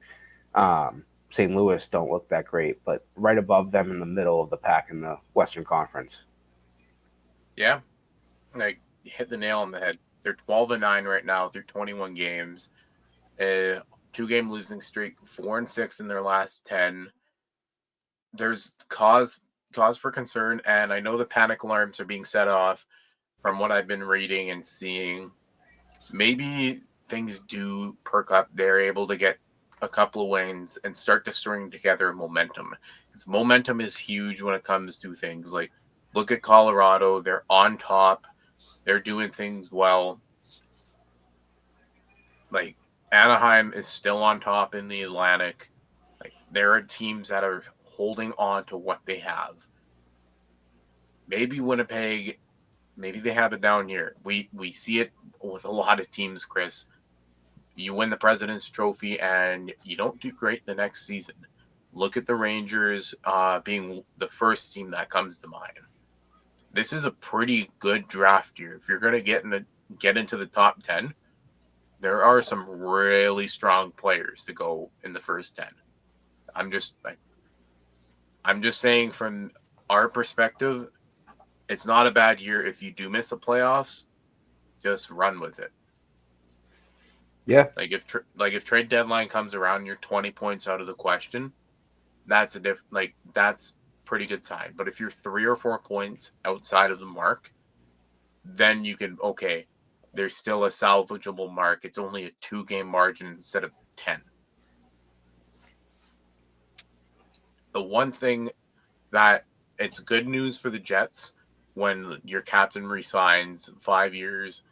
St. Louis don't look that great, but right above them in the middle of the pack in the Western Conference. Yeah, like, you hit the nail on the head. They're 12-9 right now through 21 games. 2-game losing streak, 4-6 in their last 10. There's cause for concern, and I know the panic alarms are being set off from what I've been reading and seeing. Maybe things do perk up. They're able to get a couple of wins and start to string together momentum. Because momentum is huge when it comes to things like, look at Colorado. They're on top. They're doing things well. Like, Anaheim is still on top in the Atlantic. Like, there are teams that are holding on to what they have. Maybe Winnipeg, maybe they have a down year. We see it with a lot of teams, Chris. You win the President's Trophy and you don't do great the next season. Look at the Rangers being the first team that comes to mind. This is a pretty good draft year. If you're going to get into the top 10, there are some really strong players to go in the first 10. I'm just saying, from our perspective, it's not a bad year. If you do miss the playoffs, just run with it. Yeah. Like, if trade deadline comes around and you're 20 points out of the question, that's that's pretty good sign. But if you're 3 or 4 points outside of the mark, then you can, okay, there's still a salvageable mark. It's only a 2-game margin instead of 10. The one thing that it's good news for the Jets when your captain resigns 5 years,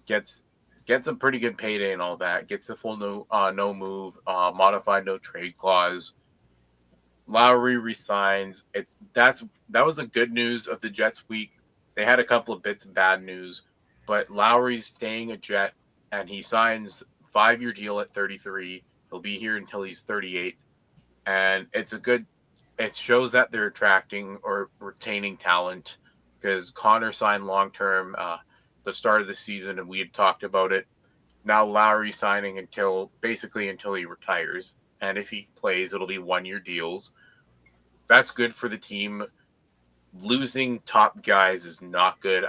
gets a pretty good payday and all that, gets the full no move, modified no trade clause. Lowry resigns. That was the good news of the Jets week. They had a couple of bits of bad news, but Lowry's staying a Jet, and he signs 5-year deal at 33. He'll be here until he's 38, and it shows that they're attracting or retaining talent, because Connor signed long term the start of the season, and we had talked about it. Now Lowry signing until he retires, and if he plays, it'll be 1-year deals. That's good for the team. Losing top guys is not good.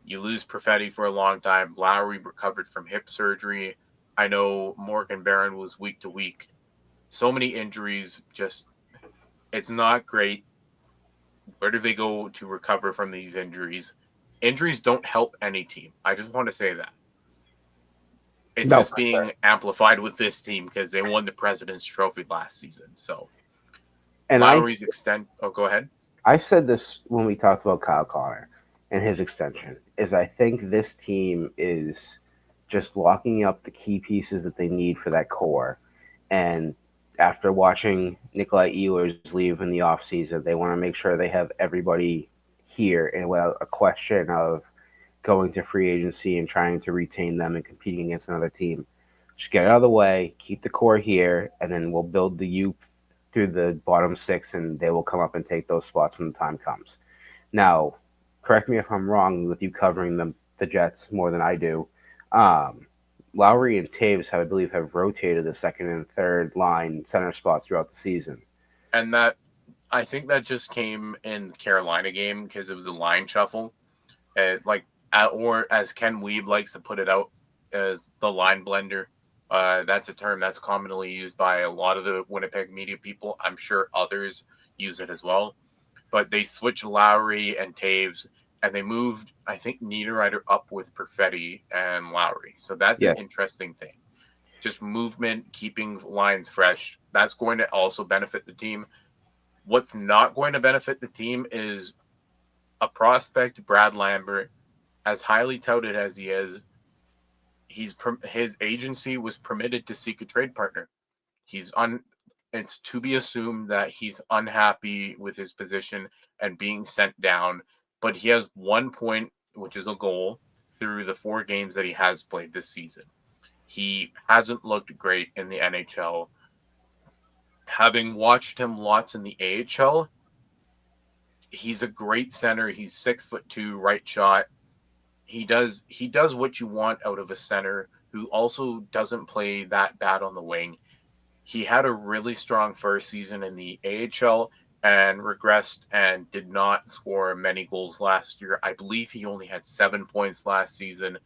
You lose Perfetti for a long time. Lowry recovered from hip surgery. I know Morgan Barron was week to week. So many injuries, just, it's not great. Where do they go to recover from these injuries? Injuries don't help any team. I just want to say that. It's just being amplified with this team because they won the President's Trophy last season. So, and Lowry's go ahead. I said this when we talked about Kyle Connor and his extension, is I think this team is just locking up the key pieces that they need for that core. And after watching Nikolai Ehlers leave in the offseason, they want to make sure they have everybody here and without a question of going to free agency and trying to retain them and competing against another team. Just get it out of the way, keep the core here, and then we'll build the youth through the bottom six, and they will come up and take those spots when the time comes. Now, correct me if I'm wrong with you covering the Jets more than I do. Um, Lowry and Taves, I believe, have rotated the second and third line center spots throughout the season. And that, I think that just came in the Carolina game because it was a line shuffle. Or as Ken Weeb likes to put it out, as the line blender. That's a term that's commonly used by a lot of the Winnipeg media people. I'm sure others use it as well. But they switched Lowry and Taves, and they moved, I think, Niederreiter up with Perfetti and Lowry. So that's an Yeah, interesting thing. Just movement, keeping lines fresh. That's going to also benefit the team. What's not going to benefit the team is a prospect, Brad Lambert, as highly touted as he is. His agency was permitted to seek a trade partner. He's un. It's to be assumed that he's unhappy with his position and being sent down, but he has 1 point, which is a goal, through the 4 games that he has played this season. He hasn't looked great in the NHL. Having watched him lots in the AHL, he's a great center. He's 6'2", right shot. He does what you want out of a center who also doesn't play that bad on the wing. He had a really strong first season in the AHL and regressed and did not score many goals last year. I believe he only had 7 points last season.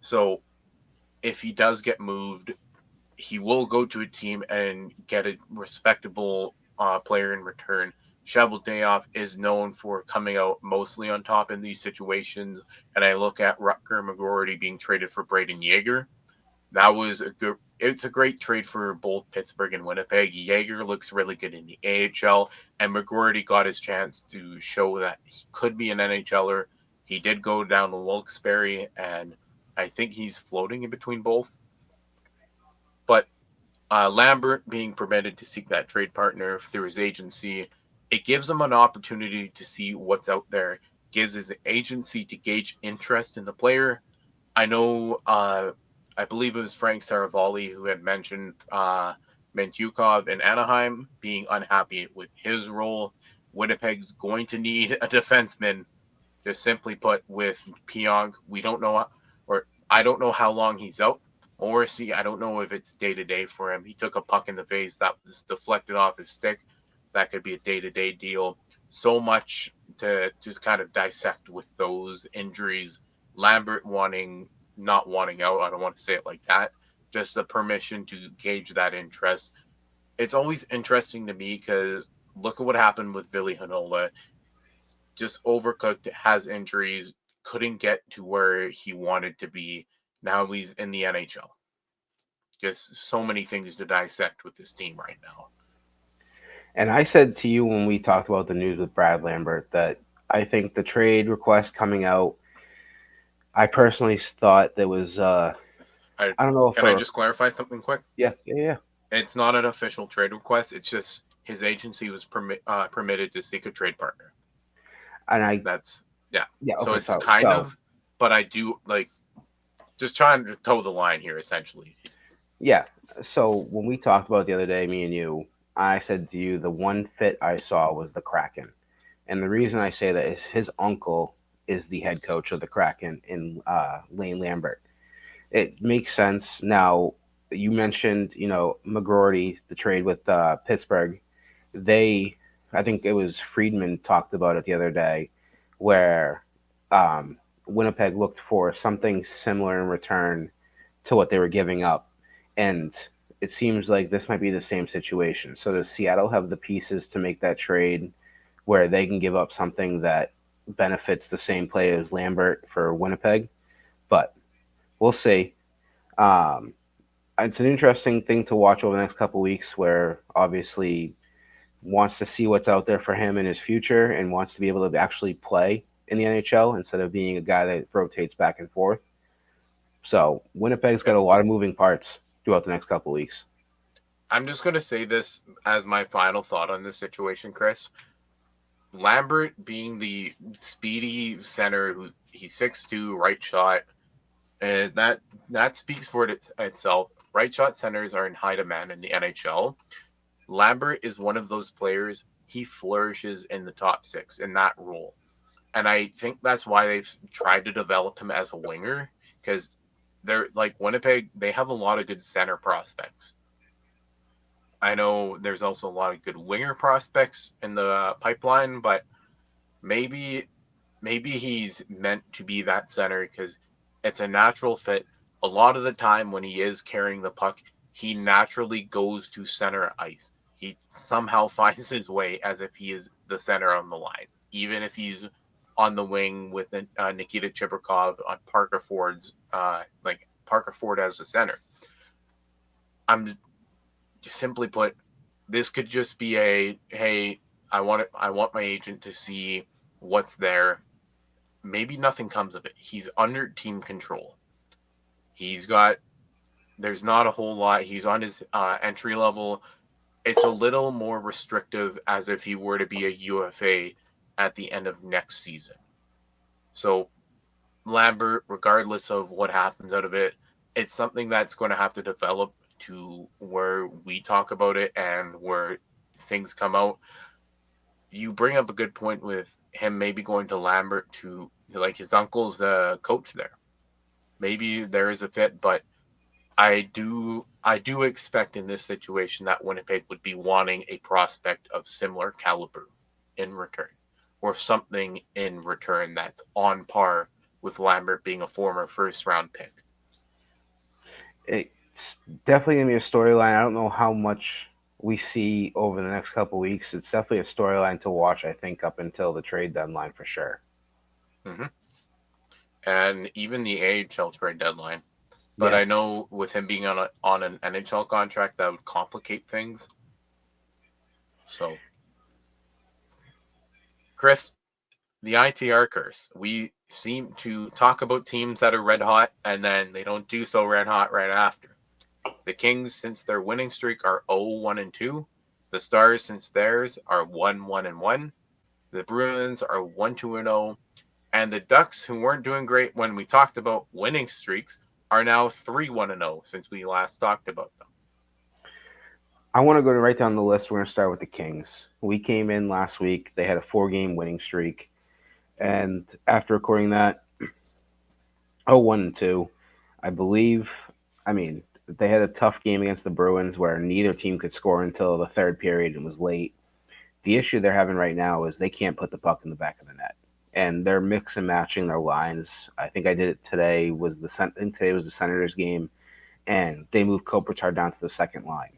So if he does get moved, he will go to a team and get a respectable player in return. Cheveldayoff is known for coming out mostly on top in these situations, and I look at Rutger McGroarty being traded for Braden Yeager. That was a good. It's a great trade for both Pittsburgh and Winnipeg. Yeager looks really good in the AHL, and McGroarty got his chance to show that he could be an NHLer. He did go down to Wilkes-Barre, and I think he's floating in between both. But Lambert being permitted to seek that trade partner through his agency, it gives him an opportunity to see what's out there. Gives his agency to gauge interest in the player. I know, I believe it was Frank Saravalli who had mentioned Mentyukov in Anaheim being unhappy with his role. Winnipeg's going to need a defenseman. Just simply put, with Pionk, we don't know, or I don't know how long he's out. Morrissey, I don't know if it's day to day for him. He took a puck in the face that was deflected off his stick. That could be a day to day deal. So much to just kind of dissect with those injuries. Lambert not wanting out. I don't want to say it like that. Just the permission to gauge that interest. It's always interesting to me because look at what happened with Billy Hanola. Just overcooked, has injuries, couldn't get to where he wanted to be. Now he's in the NHL. Just so many things to dissect with this team right now. and I said to you when we talked about the news with Brad Lambert that I think the trade request coming out, I personally thought there was, I don't know if Can I just clarify something quick? yeah. It's not an official trade request. It's just his agency was permitted to seek a trade partner. And That's yeah. yeah, So okay, it's kind of, but I do like just trying to toe the line here, essentially. yeah. So when we talked about it the other day, me and you, I said to you the one fit I saw was the Kraken, and the reason I say that is his uncle is the head coach of the Kraken in Lane Lambert. It makes sense now. You mentioned, McGroarty, the trade with Pittsburgh. They, I think it was Friedman talked about it the other day, where Winnipeg looked for something similar in return to what they were giving up, and it seems like this might be the same situation. So does Seattle have the pieces to make that trade where they can give up something that benefits the same play as Lambert for Winnipeg? But we'll see. Um, it's an interesting thing to watch over the next couple weeks where obviously wants to see what's out there for him in his future and wants to be able to actually play in the NHL instead of being a guy that rotates back and forth. So Winnipeg's got a lot of moving parts throughout the next couple weeks. I'm just going to say this as my final thought on this situation, Chris. Lambert being the speedy center, who he's 6'2", right shot, and that speaks for itself. Right shot centers are in high demand in the NHL. Lambert is one of those players. He flourishes in the top six in that role, and I think that's why they've tried to develop him as a winger, because they're like Winnipeg. They have a lot of good center prospects. I know there's also a lot of good winger prospects in the pipeline, but maybe he's meant to be that center because it's a natural fit. A lot of the time when he is carrying the puck, he naturally goes to center ice. He somehow finds his way as if he is the center on the line, even if he's on the wing with Nikita Chibrikov on Parker Ford's like Parker Ford as the center. I'm just simply put, this could just be a hey, I want my agent to see what's there. Maybe nothing comes of it. He's under team control. There's not a whole lot. He's on his entry level. It's a little more restrictive as if he were to be a UFA at the end of next season. So Lambert, regardless of what happens out of it, it's something that's going to have to develop to where we talk about it and where things come out. You bring up a good point with him maybe going to Lambert to like his uncle's the coach there. Maybe there is a fit, but I do expect in this situation that Winnipeg would be wanting a prospect of similar caliber in return, or something in return that's on par with Lambert being a former first round pick. It's definitely gonna be a storyline. I don't know how much we see over the next couple weeks. It's definitely a storyline to watch. I think up until the trade deadline for sure. Mm-hmm. And even the AHL trade deadline. But Yeah. I know with him being on an NHL contract, that would complicate things. So, Chris, the ITR curse. We seem to talk about teams that are red hot, and then they don't do so red hot right after. The Kings, since their winning streak, are 0-1-2. The Stars, since theirs, are 1-1-1. The Bruins are 1-2-0. And the Ducks, who weren't doing great when we talked about winning streaks, are now 3-1-0 since we last talked about them. I want to go right down the list. We're going to start with the Kings. We came in last week. They had a 4-game winning streak. And after recording that, 0-1-2, I believe, I mean, they had a tough game against the Bruins where neither team could score until the third period and was late. The issue they're having right now is they can't put the puck in the back of the net. And they're mix and matching their lines. I think I did it today. Today was the Senators game, and they moved Kopitar down to the second line.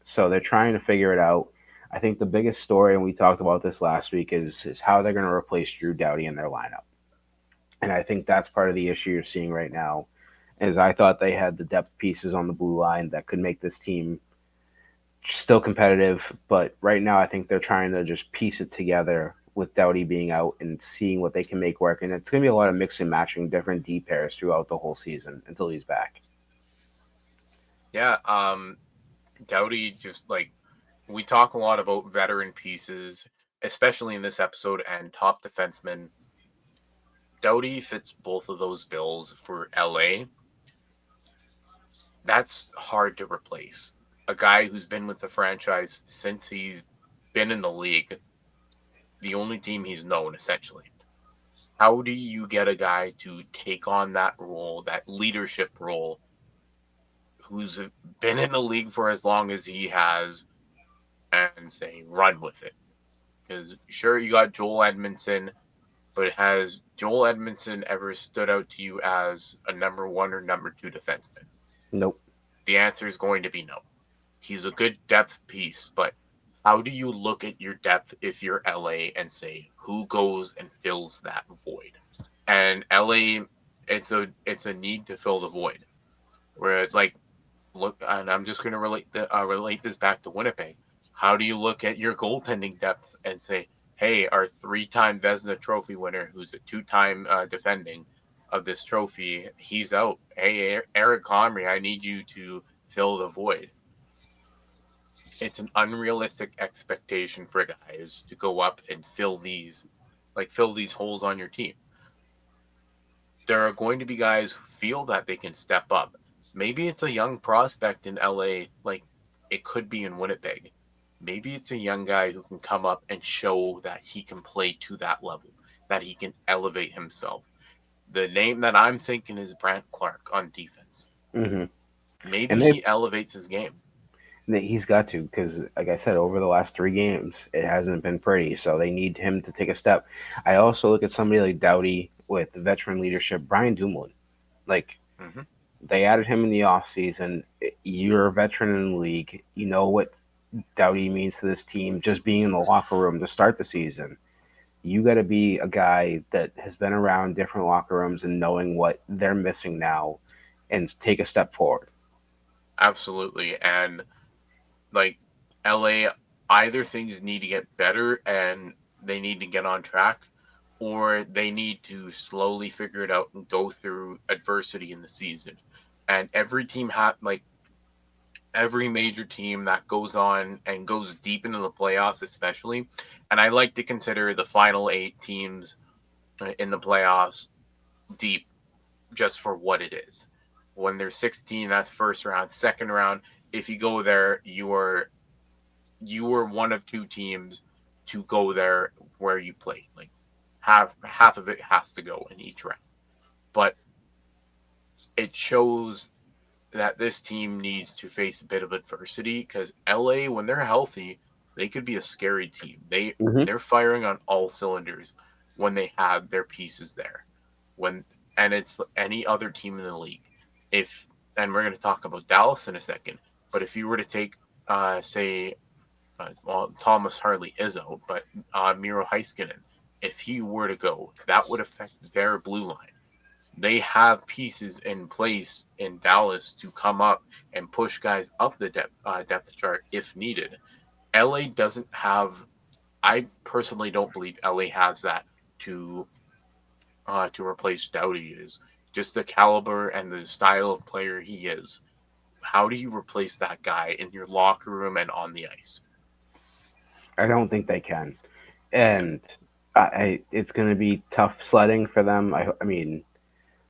So they're trying to figure it out. I think the biggest story, and we talked about this last week, is how they're going to replace Drew Doughty in their lineup. And I think that's part of the issue you're seeing right now. Is I thought they had the depth pieces on the blue line that could make this team still competitive, but right now I think they're trying to just piece it together with Doughty being out and seeing what they can make work. And it's going to be a lot of mix and matching different D pairs throughout the whole season until he's back. Yeah, Doughty just like we talk a lot about veteran pieces, especially in this episode, and top defensemen. Doughty fits both of those bills for LA. That's hard to replace. A guy who's been with the franchise since he's been in the league, the only team he's known, essentially. How do you get a guy to take on that role, that leadership role, who's been in the league for as long as he has, and say, run with it? Because sure, you got Joel Edmondson, but has Joel Edmondson ever stood out to you as a number one or number two defenseman? Nope. The answer is going to be no. He's a good depth piece, but how do you look at your depth if you're LA and say who goes and fills that void? And LA, it's a need to fill the void. Where like look, and I'm just going to relate this back to Winnipeg. How do you look at your goaltending depth and say, hey, our 3-time Vezina Trophy winner, who's a 2-time defending of this trophy, he's out. Hey, Eric Comrie, I need you to fill the void. it's an unrealistic expectation for guys to go up and fill these holes on your team. There are going to be guys who feel that they can step up. Maybe it's a young prospect in LA, like it could be in Winnipeg. Maybe it's a young guy who can come up and show that he can play to that level, that he can elevate himself. The name that I'm thinking is Brant Clark on defense. Mm-hmm. Maybe And they he elevates his game. he's got to, because like I said, over the last 3 games, it hasn't been pretty. So they need him to take a step. I also look at somebody like Doughty with veteran leadership, Brian Dumoulin. Like Mm-hmm. they added him in the offseason. You're a veteran in the league. You know what Doughty means to this team. Just being in the locker room to start the season, you got to be a guy that has been around different locker rooms and knowing what they're missing now, and take a step forward. Absolutely. And like LA, either things need to get better and they need to get on track, or they need to slowly figure it out and go through adversity in the season. And every major team that goes on and goes deep into the playoffs, especially, and I like to consider the final 8 teams in the playoffs deep just for what it is. When there's 16, that's first round. Second round, if you go there, you are one of 2 teams to go there where you play. Like half of it has to go in each round. But it shows that this team needs to face a bit of adversity because LA, when they're healthy, they could be a scary team. Mm-hmm. They're firing on all cylinders when they have their pieces there. When and it's any other team in the league. If and we're going to talk about Dallas in a second, but if you were to take say Thomas Harley is out, but Miro Heiskanen, if he were to go, that would affect their blue line. They have pieces in place in Dallas to come up and push guys up the depth chart if needed. LA doesn't have. I personally don't believe LA has that to replace Doughty. Is just the caliber and the style of player he is. How do you replace that guy in your locker room and on the ice? I don't think they can, Yeah. and it's going to be tough sledding for them. I mean,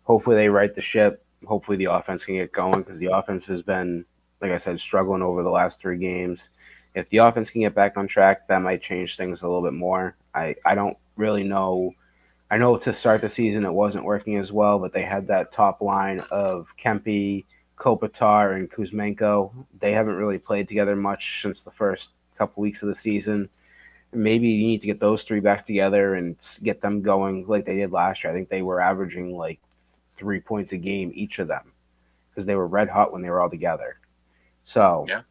hopefully they right the ship. Hopefully the offense can get going because the offense has been, like I said, struggling over the last 3 games. If the offense can get back on track, that might change things a little bit more. I don't really know. I know to start the season it wasn't working as well, but they had that top line of Kempe, Kopitar, and Kuzmenko. They haven't really played together much since the first couple weeks of the season. Maybe you need to get those 3 back together and get them going like they did last year. I think they were averaging like 3 points a game, each of them, because they were red hot when they were all together. So Yeah.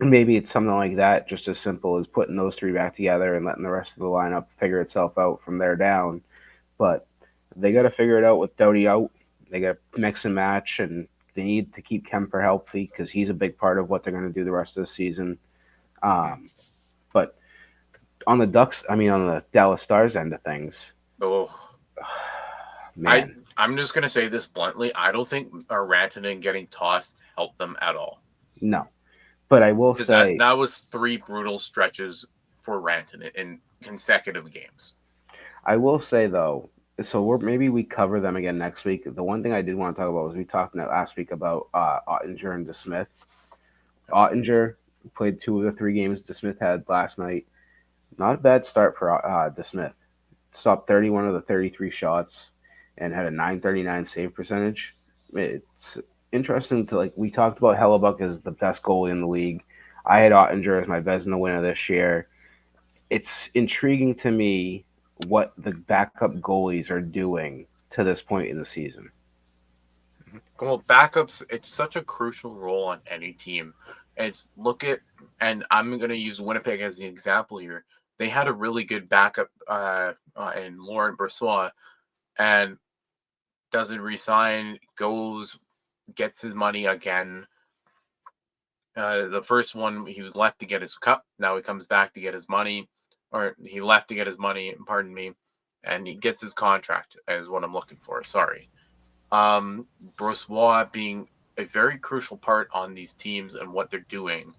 maybe it's something like that, just as simple as putting those 3 back together and letting the rest of the lineup figure itself out from there down. But they got to figure it out with Doughty out. They got to mix and match, and they need to keep Kemper healthy because he's a big part of what they're going to do the rest of the season. Mm-hmm. But on the Ducks, I mean, on the Dallas Stars end of things, Oh, I man, I'm just gonna say this bluntly. I don't think Rantanen getting tossed helped them at all no. But I will because that say, that was 3 brutal stretches for Rantanen in consecutive games. though, so maybe we cover them again next week. The one thing I did want to talk about was we talked last week about Ottinger and DeSmith. Ottinger played 2 of the 3 games DeSmith had last night. Not a bad start for DeSmith. Stopped 31 of the 33 shots and had a 939 save percentage. It's interesting to we talked about Hellebuck as the best goalie in the league. I had Ottinger as my Vezina winner this year. It's intriguing to me what the backup goalies are doing to this point in the season. Well, backups, it's such a crucial role on any team. It's look at, and I'm going to use Winnipeg as the example here. They had a really good backup in Laurent Brossoit, and doesn't resign, goes, gets his money again. The first one, he was left to get his cup. Now he comes back to get his money, or he left to get his money, pardon me, and he gets his contract, is what I'm looking for. Sorry. Brossoit being a very crucial part on these teams and what they're doing.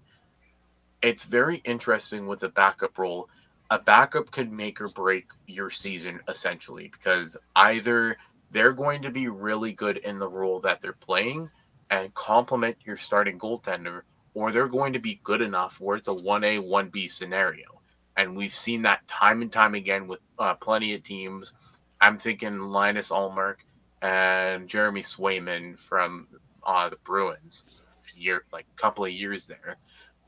it's very interesting with the backup role. A backup could make or break your season essentially because either they're going to be really good in the role that they're playing and complement your starting goaltender, or they're going to be good enough where it's a 1A, 1B scenario. And we've seen that time and time again with plenty of teams. I'm thinking Linus Ullmark and Jeremy Swayman from the Bruins, like couple of years there.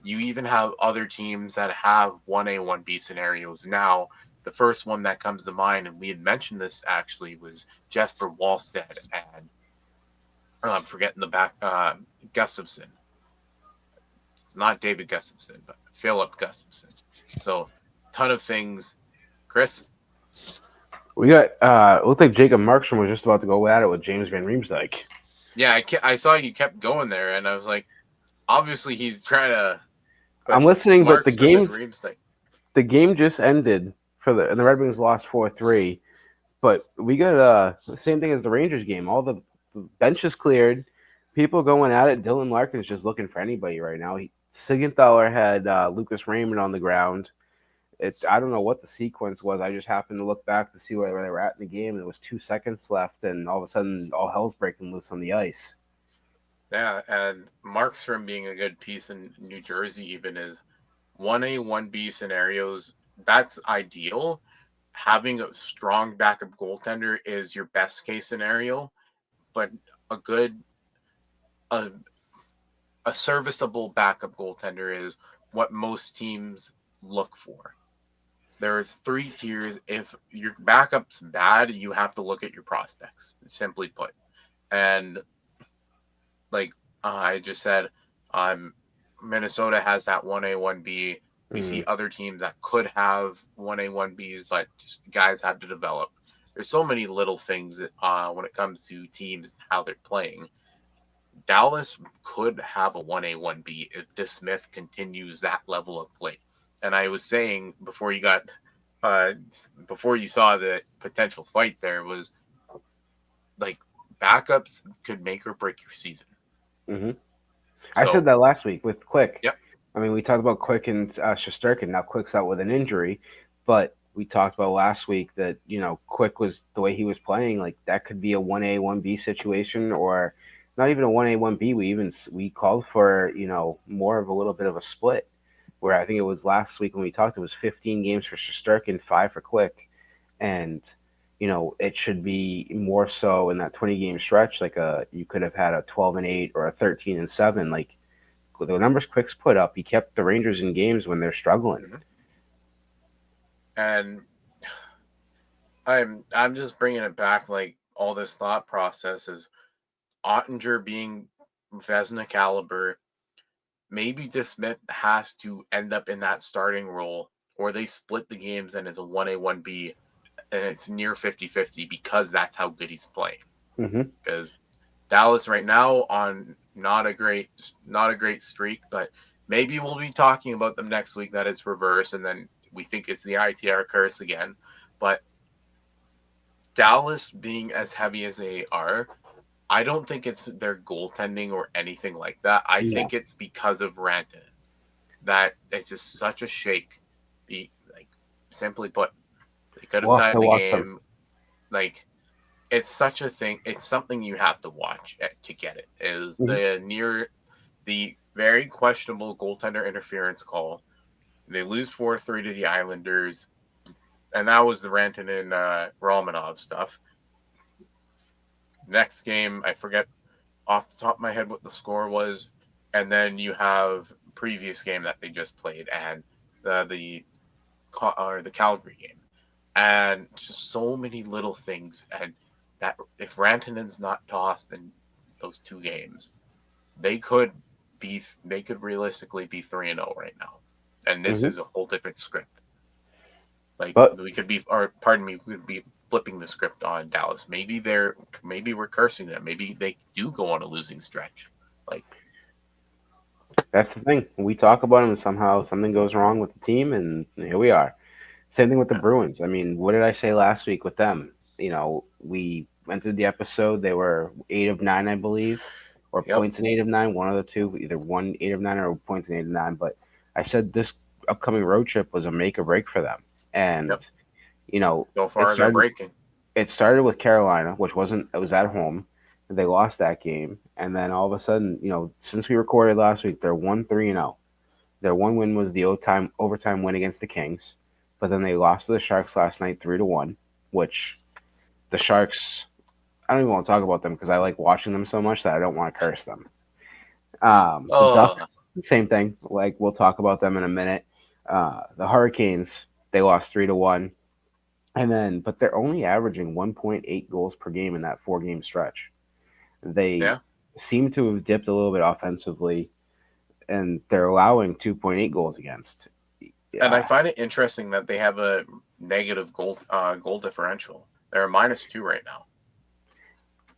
You even have other teams that have 1A, 1B scenarios now. The first one that comes to mind, and we had mentioned this actually, was Jesper Wallstead and I'm forgetting the back Gustafson. It's not David Gustafson, but Philip Gustafson. So, ton of things. Chris? We got it looked like Jacob Markstrom was just about to go at it with James Van Riemsdyk. Yeah, I saw you kept going there, and I was like, obviously he's trying to. I'm listening, but the game just ended and the Red Wings lost 4-3. But we got the same thing as the Rangers game. All the benches cleared, people going at it. Dylan Larkin's just looking for anybody right now. Siegenthaler had Lucas Raymond on the ground. I don't know what the sequence was. I just happened to look back to see where they were at in the game, and there was 2 seconds left, and all of a sudden, all hell's breaking loose on the ice. Yeah, and Markstrom being a good piece in New Jersey even is 1A, 1B scenarios. That's ideal. Having a strong backup goaltender is your best case scenario, but a good, a, a serviceable backup goaltender is what most teams look for. There's 3 tiers. If your backup's bad, you have to look at your prospects, simply put. And like I just said, Minnesota has that 1A, 1B. We see other teams that could have 1A, 1Bs, but just guys have to develop. There's so many little things that, when it comes to teams, how they're playing. Dallas could have a 1A, 1B if DeSmith continues that level of play. And I was saying before you saw the potential fight there was like backups could make or break your season. Mm-hmm. I said that last week with Quick. Yep. I mean, we talked about Quick and Shesterkin. Now Quick's out with an injury, but we talked about last week that Quick was the way he was playing. Like that could be a 1A 1B situation, or not even a 1A 1B. We called for more of a little bit of a split. Where I think it was last week when we talked, it was 15 games for Shesterkin, 5 for Quick, and it should be more so in that 20-game stretch. Like you could have had a 12-8 or a 13-7. Like the numbers Quick's put up, he kept the Rangers in games when they're struggling. And I'm just bringing it back, like all this thought process is Ottinger being Vezina caliber. Maybe DeSmith has to end up in that starting role, or they split the games and it's a 1A, 1B, and it's near 50-50 because that's how good he's playing. Because Dallas right now on not a great streak, but maybe we'll be talking about them next week that it's reverse, and then we think it's the ITR curse again. But Dallas being as heavy as they are, I don't think it's their goaltending or anything like that. I think it's because of Rantanen. That it's just such a shake. Simply put, they could have tied the game. Like, it's such a thing. It's something you have to watch to get it. Is the very questionable goaltender interference call. They lose 4-3 to the Islanders, and that was the Rantanen Romanov stuff. Next game, I forget off the top of my head what the score was, and then you have previous game that they just played and the Calgary game, and just so many little things. And that if Rantanen's not tossed in those 2 games, they could realistically be 3-0 right now, and this is a whole different script. We could be flipping the script on Dallas. Maybe we're cursing them. Maybe they do go on a losing stretch. That's the thing. We talk about them and somehow something goes wrong with the team, and here we are. Same thing with the Bruins. I mean, what did I say last week with them? We entered the episode. They were 8 of 9, I believe, or points in 8 of 9. One of the two, either 8 of 9 or points in 8 of 9. But I said this upcoming road trip was a make or break for them, and Yep. you know So it far, they're started. breaking. It started with Carolina, which wasn't. It was at home. They lost that game, and then all of a sudden, since we recorded last week, they're 1-3-0. Their one win was the overtime win against the Kings, but then they lost to the Sharks last night 3-1, which the Sharks. I don't even want to talk about them because I like watching them so much that I don't want to curse them. The Oh, Ducks, same thing. Like we'll talk about them in a minute. The Hurricanes, they lost 3-1, and then but they're only averaging 1.8 goals per game in that 4 game stretch. They yeah. seem to have dipped a little bit offensively, and they're allowing 2.8 goals against. And I Yeah. find it interesting that they have a negative goal differential. They're a -2 right now.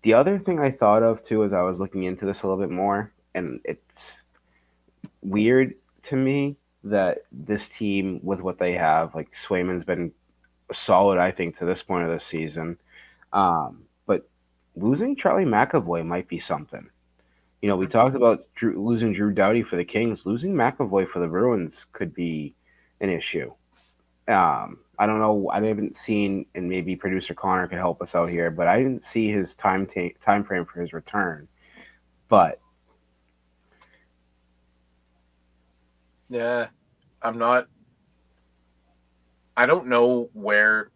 The other thing I thought of too as I was looking into this a little bit more, and it's weird to me that this team, with what they have, like Swayman's been solid, I think, to this point of the season. But losing Charlie McAvoy might be something. We Mhm. talked about losing Drew Doughty for the Kings. Losing McAvoy for the Bruins could be an issue. I don't know. I haven't seen, and maybe producer Connor could help us out here, but I didn't see his time frame for his return. But Yeah, I'm not. I don't know where.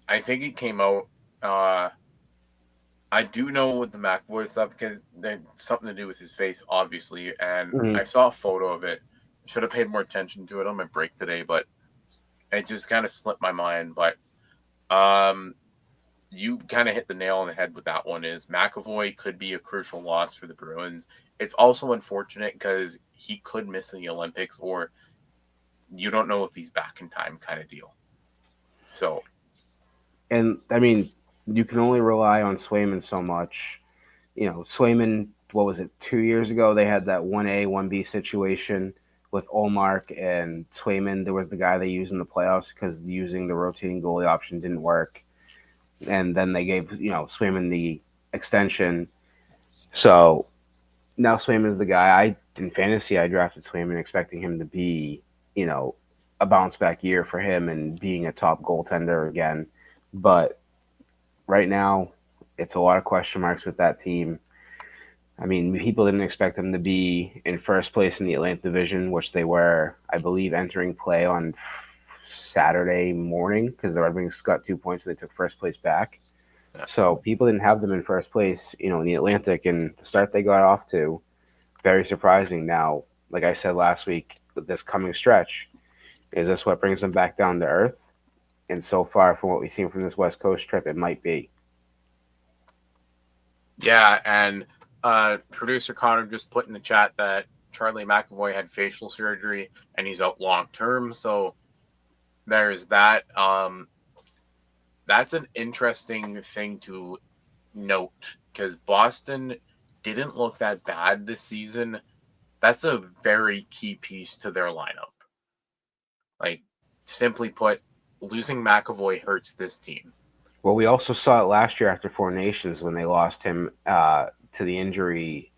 I think it came out. Uh, I do know with the McAvoy stuff because there's something to do with his face, obviously. And I mhm. saw a photo of it. Should have paid more attention to it on my break today, but it just kind of slipped my mind. But um, you kind of hit the nail on the head with that one. Is McAvoy could be a crucial loss for the Bruins. It's also unfortunate because he could miss the Olympics, or you don't know if he's back in time, kind of deal. So And I mean, you can only rely on Swayman so much. Swayman, what was it, 2 years ago? They had that 1A, 1B situation with Olmark and Swayman. There was the guy they used in the playoffs because using the rotating goalie option didn't work. And then they gave, Swayman the extension. So now Swayman's the guy. In fantasy, I drafted Swayman expecting him to be, you know, a bounce back year for him and being a top goaltender again. But right now, it's a lot of question marks with that team. I mean, people didn't expect them to be in first place in the Atlantic Division, which they were, I believe, entering play on Saturday morning because the Red Wings got 2 points and they took first place back. yeah. So people didn't have them in first place, in the Atlantic, and the start they got off to, very surprising. Now, like I said last week, with this coming stretch, is this what brings them back down to earth? And so far, from what we've seen from this West Coast trip, it might be. Yeah, and producer Connor just put in the chat that Charlie McAvoy had facial surgery and he's out long term. So there's that. That's an interesting thing to note because Boston didn't look that bad this season. That's a very key piece to their lineup. Like, simply put, losing McAvoy hurts this team. Well, we also saw it last year after Four Nations when they lost him to the injury.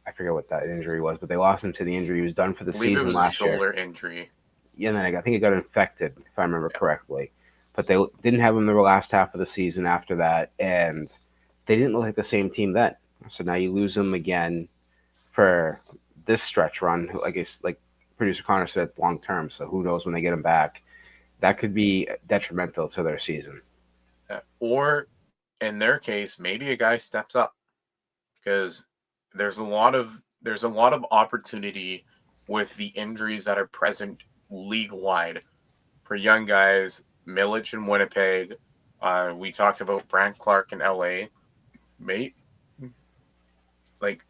I forget what that injury was, but they lost him to the injury. He was done for I the believe it season was a last year. shoulder injury. Yeah, and then I think it got infected, if I remember Yeah. correctly. But they didn't have him the last half of the season after that, and they didn't look like the same team then. So now you lose him again for this stretch run. I guess, like producer Connor said, long term. So who knows when they get him back? That could be detrimental to their season. Or in their case, maybe a guy steps up because there's a lot of opportunity with the injuries that are present league wide for young guys. Milic in Winnipeg. We talked about Brant Clark in LA. Mate, like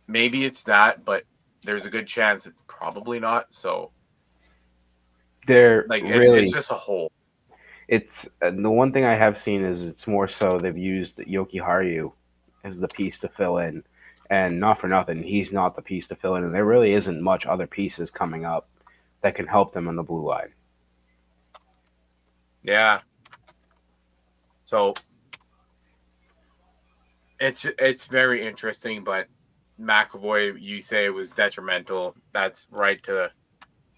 maybe it's that, but there's a good chance it's probably not. So They're like it's really just a hole. it's the one thing I have seen is it's more so they've used Yoki Haru as the piece to fill in, and not for nothing, he's not the piece to fill in, and there really isn't much other pieces coming up that can help them on the blue line. Yeah. So it's very interesting, but McAvoy, you say it was detrimental. That's right to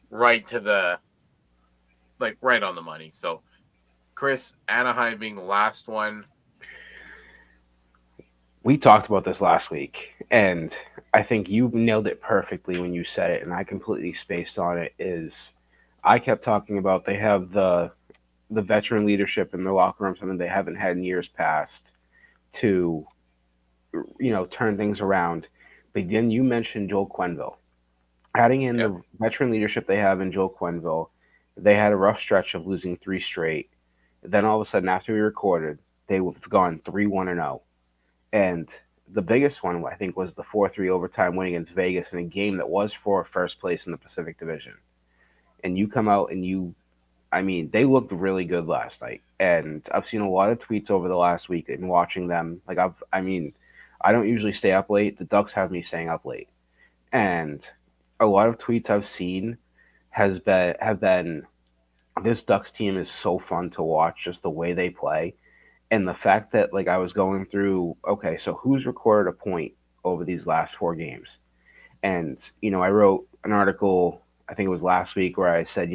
the right on the money. So, Chris, Anaheim being the last one. We talked about this last week, and I think you nailed it perfectly when you said it, and I completely spaced on it. Is I kept talking about they have the veteran leadership in their locker room, something they haven't had in years past, to turn things around. But then you mentioned Joel Quenneville. Adding in Yep. the veteran leadership they have in Joel Quenneville, they had a rough stretch of losing three straight. Then all of a sudden, after we recorded, they've gone 3-1-0. And the biggest one, I think, was the 4-3 overtime win against Vegas in a game that was for first place in the Pacific Division. And you come out and they looked really good last night. And I've seen a lot of tweets over the last week and watching them. I don't usually stay up late. The Ducks have me staying up late. And a lot of tweets I've seen have been this Ducks team is so fun to watch, just the way they play. And the fact that I was going through, okay, so who's recorded a point over these last four games? And I wrote an article, I think it was last week, where I said,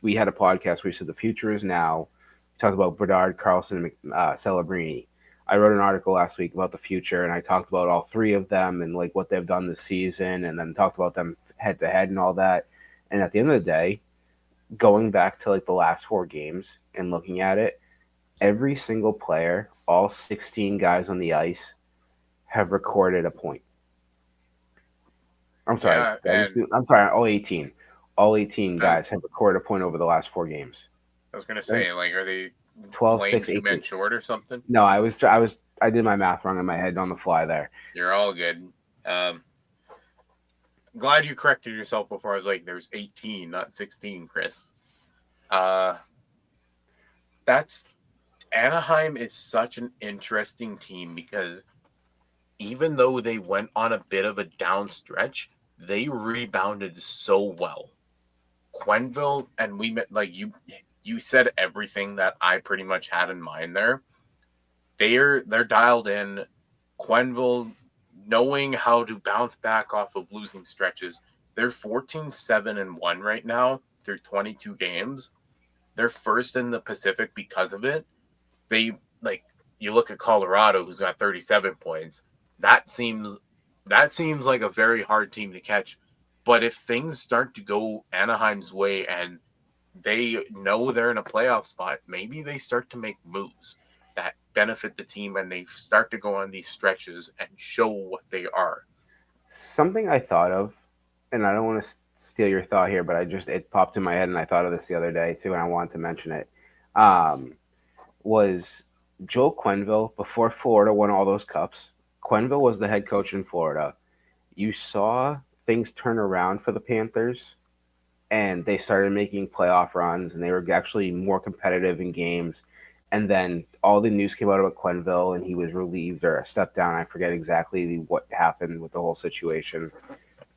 we had a podcast where we said the future is now. We talked about Bedard, Carlson, and Celebrini. I wrote an article last week about the future, and I talked about all three of them and what they've done this season, and then talked about them head to head and all that. And at the end of the day, going back to the last four games and looking at it, every single player, all 16 guys on the ice, have recorded a point. I'm sorry. Yeah, and I'm sorry. All 18. All 18 guys have recorded a point over the last four games. I was gonna say, are they 12, playing 6, 2 18. men short or something? No, I did my math wrong in my head on the fly there. You're all good. Glad you corrected yourself before I was like, there's 18, not 16, Chris. That's Anaheim is such an interesting team because even though they went on a bit of a down stretch, they rebounded so well. Quenneville and we met you said everything that I pretty much had in mind there. They're dialed in. Quenneville knowing how to bounce back off of losing stretches. They're 14-7-1 right now through 22 games. They're first in the Pacific because of it. They you look at Colorado, who's got 37 points. That seems like a very hard team to catch. But if things start to go Anaheim's way and they know they're in a playoff spot, maybe they start to make moves that benefit the team and they start to go on these stretches and show what they are. Something I thought of, and I don't want to steal your thought here, but it popped in my head and I thought of this the other day too, and I wanted to mention it. Was Joel Quenneville, before Florida won all those cups, Quenneville was the head coach in Florida. You saw things turn around for the Panthers, and they started making playoff runs, and they were actually more competitive in games. And then all the news came out about Quenneville, and he was relieved or stepped down. I forget exactly what happened with the whole situation.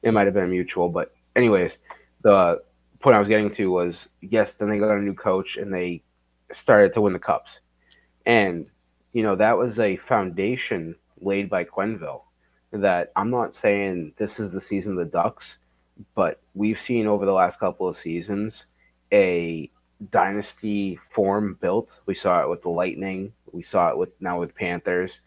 It might have been mutual, but anyways, the point I was getting to was, yes, then they got a new coach, and they started to win the cups. And, that was a foundation laid by Quenneville that I'm not saying this is the season of the Ducks, but we've seen over the last couple of seasons a dynasty form built. We saw it with the Lightning. We saw it with Panthers.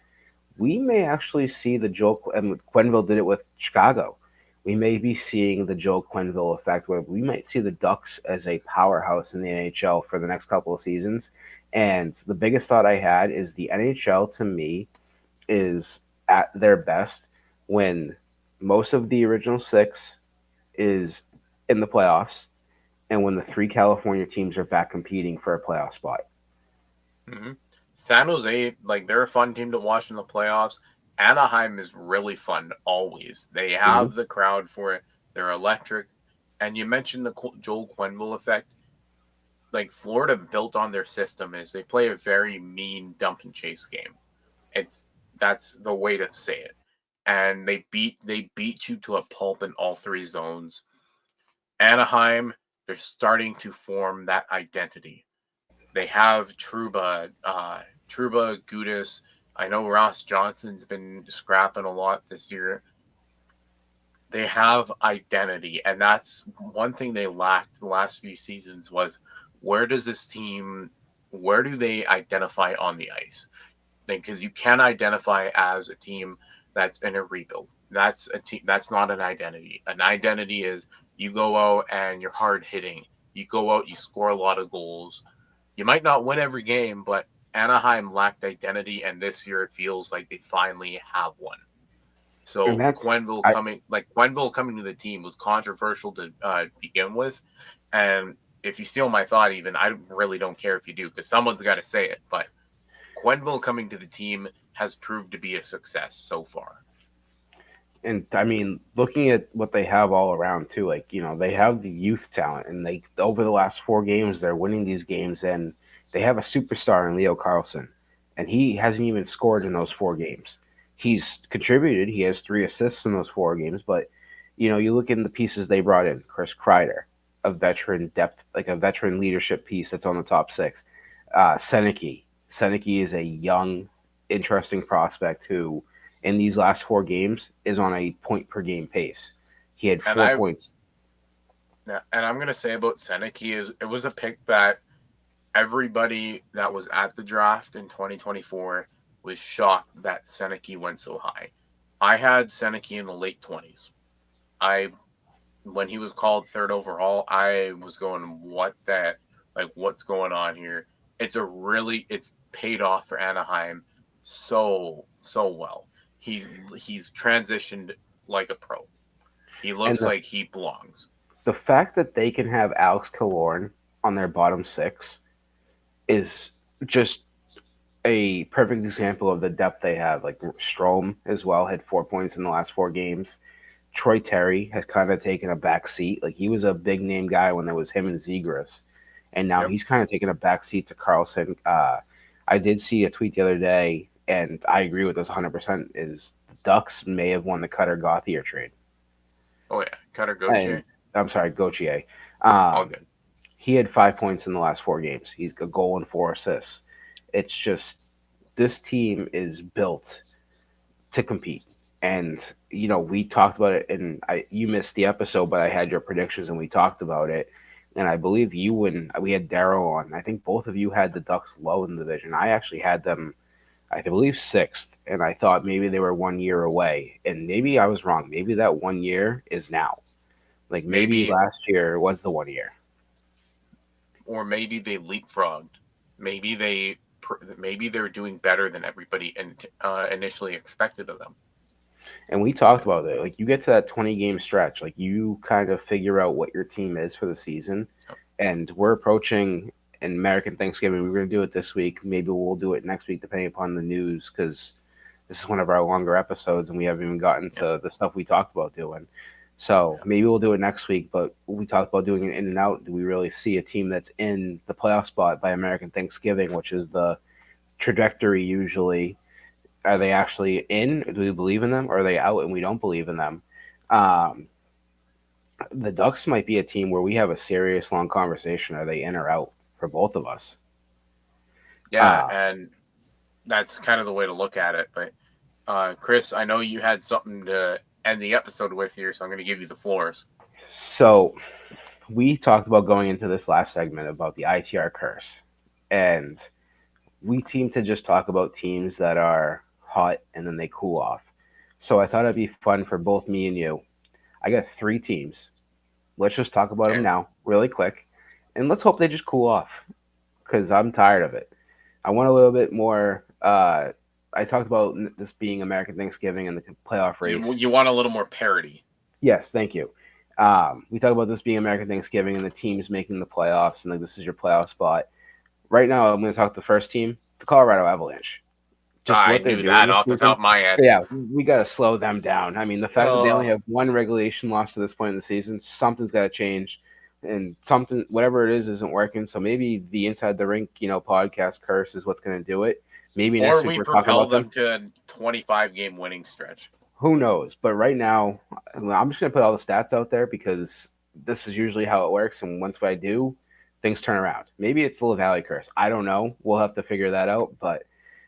We may actually see and Quenneville did it with Chicago. We may be seeing the Joe Quenneville effect where we might see the Ducks as a powerhouse in the NHL for the next couple of seasons. And the biggest thought I had is the NHL to me is at their best when most of the original six is in the playoffs and when the three California teams are back competing for a playoff spot. Mm-hmm. San Jose, they're a fun team to watch in the playoffs. Anaheim is really fun always. They have the crowd for it. They're electric. And you mentioned the Joel Quenneville effect. Florida built on their system is they play a very mean dump and chase game. That's the way to say it. And they beat you to a pulp in all three zones. Anaheim, they're starting to form that identity. They have Trouba, Gudis. I know Ross Johnson's been scrapping a lot this year. they have identity, and that's one thing they lacked the last few seasons was where does this team, where do they identify on the ice? Because you can identify as a team that's in a rebuild. That's a team. That's not an identity. An identity is you go out and you're hard hitting. You go out, you score a lot of goals. You might not win every game, but Anaheim lacked identity, and this year it feels like they finally have one. And So that's Quenneville coming to the team was controversial to begin with, and if you steal my thought, even I really don't care if you do because someone's got to say it. But Quenneville coming to the team has proved to be a success so far. and I mean, looking at what they have all around too, like they have the youth talent, and they over the last 4 games they're winning these games, and they have a superstar in Leo Carlson, and he hasn't even scored in those 4 games. He's contributed. He has 3 assists in those 4 games, but you look in the pieces they brought in: Chris Kreider, a veteran depth, like a veteran leadership piece that's on the top six. Seneke. Seneke is a young, interesting prospect who in these last 4 games is on a point per game pace. He had And 4 points. and I'm gonna say about Seneke is it was a pick that everybody that was at the draft in 2024 was shocked that Seneke went so high. I had Seneke in the late 20s. I when he was called third overall, I was going, what that like what's going on here? It's paid off for Anaheim so well. He's transitioned like a pro. He And looks like he belongs. the fact that they can have Alex Killorn on their bottom six is just a perfect example of the depth they have. Like Strome as well had 4 points in the last 4 games. Troy Terry has kind of taken a back seat. Like he was a big name guy when there was him and Zegras, and now Yep. he's kind of taken a back seat to Carlson. I did see a tweet the other day, and I agree with this 100%. Is the Ducks may have won the Cutter Gauthier trade, Oh yeah, Cutter and Gauthier. I'm sorry, Gauthier. All Um, good. he had 5 points in the last 4 games. He's a goal and 4 assists. It's just this team is built to compete. And we talked about it, and you missed the episode, but I had your predictions, and we talked about it. And I believe you and we had Daryl on. I think both of you had the Ducks low in the division. I actually had them, I believe, sixth, and I thought maybe they were 1 year away. And maybe I was wrong. Maybe that 1 year is now. Like maybe Maybe last year was the 1 year. or maybe they leapfrogged. Maybe maybe they're doing better than everybody initially expected of them. And we talked about it. Like you get to that 20 game stretch, like you kind of figure out what your team is for the season. And we're approaching an American Thanksgiving. We're going to do it this week. Maybe we'll do it next week, depending upon the news, because this is one of our longer episodes, and we haven't even gotten to the stuff we talked about doing. So maybe we'll do it next week. But we talked about doing an in and out. Do we really see a team that's in the playoff spot by American Thanksgiving, which is the trajectory usually? Are they actually in? Do we believe in them? Or are they out and we don't believe in them? Um, the Ducks might be a team where we have a serious long conversation. Are they in or out for both of us? Yeah, and that's kind of the way to look at it. But Chris, I know you had something to end the episode with here, so I'm going to give you the floors. So we talked about going into this last segment about the ITR curse, and we seem to just talk about teams that are hot and then they cool off. So I thought it'd be fun for both me and you. I got 3 teams. Let's just talk about them Okay. now, really quick, and let's hope they just cool off because I'm tired of it. I want a little bit more. I talked about this being American Thanksgiving and the playoff race. You want a little more parity. Yes, thank you. We talk about this being American Thanksgiving and the teams making the playoffs, and like this is your playoff spot. Right now, I'm going to talk the first team, the Colorado Avalanche. Just I what they're knew doing that this off the season. top of my head. Yeah, we got to slow them down. I mean, the fact that they only have one regulation loss to this point in the season, something's got to change, and something, whatever it is, isn't working. So maybe the Inside the Rink, podcast curse is what's going to do it. Maybe next Or week we we're talking propel about them. them to a 25-game winning stretch. Who knows? But right now, I'm just going to put all the stats out there because this is usually how it works. And once I do, things turn around. Maybe it's the LaValle curse. I don't know. We'll have to figure that out. But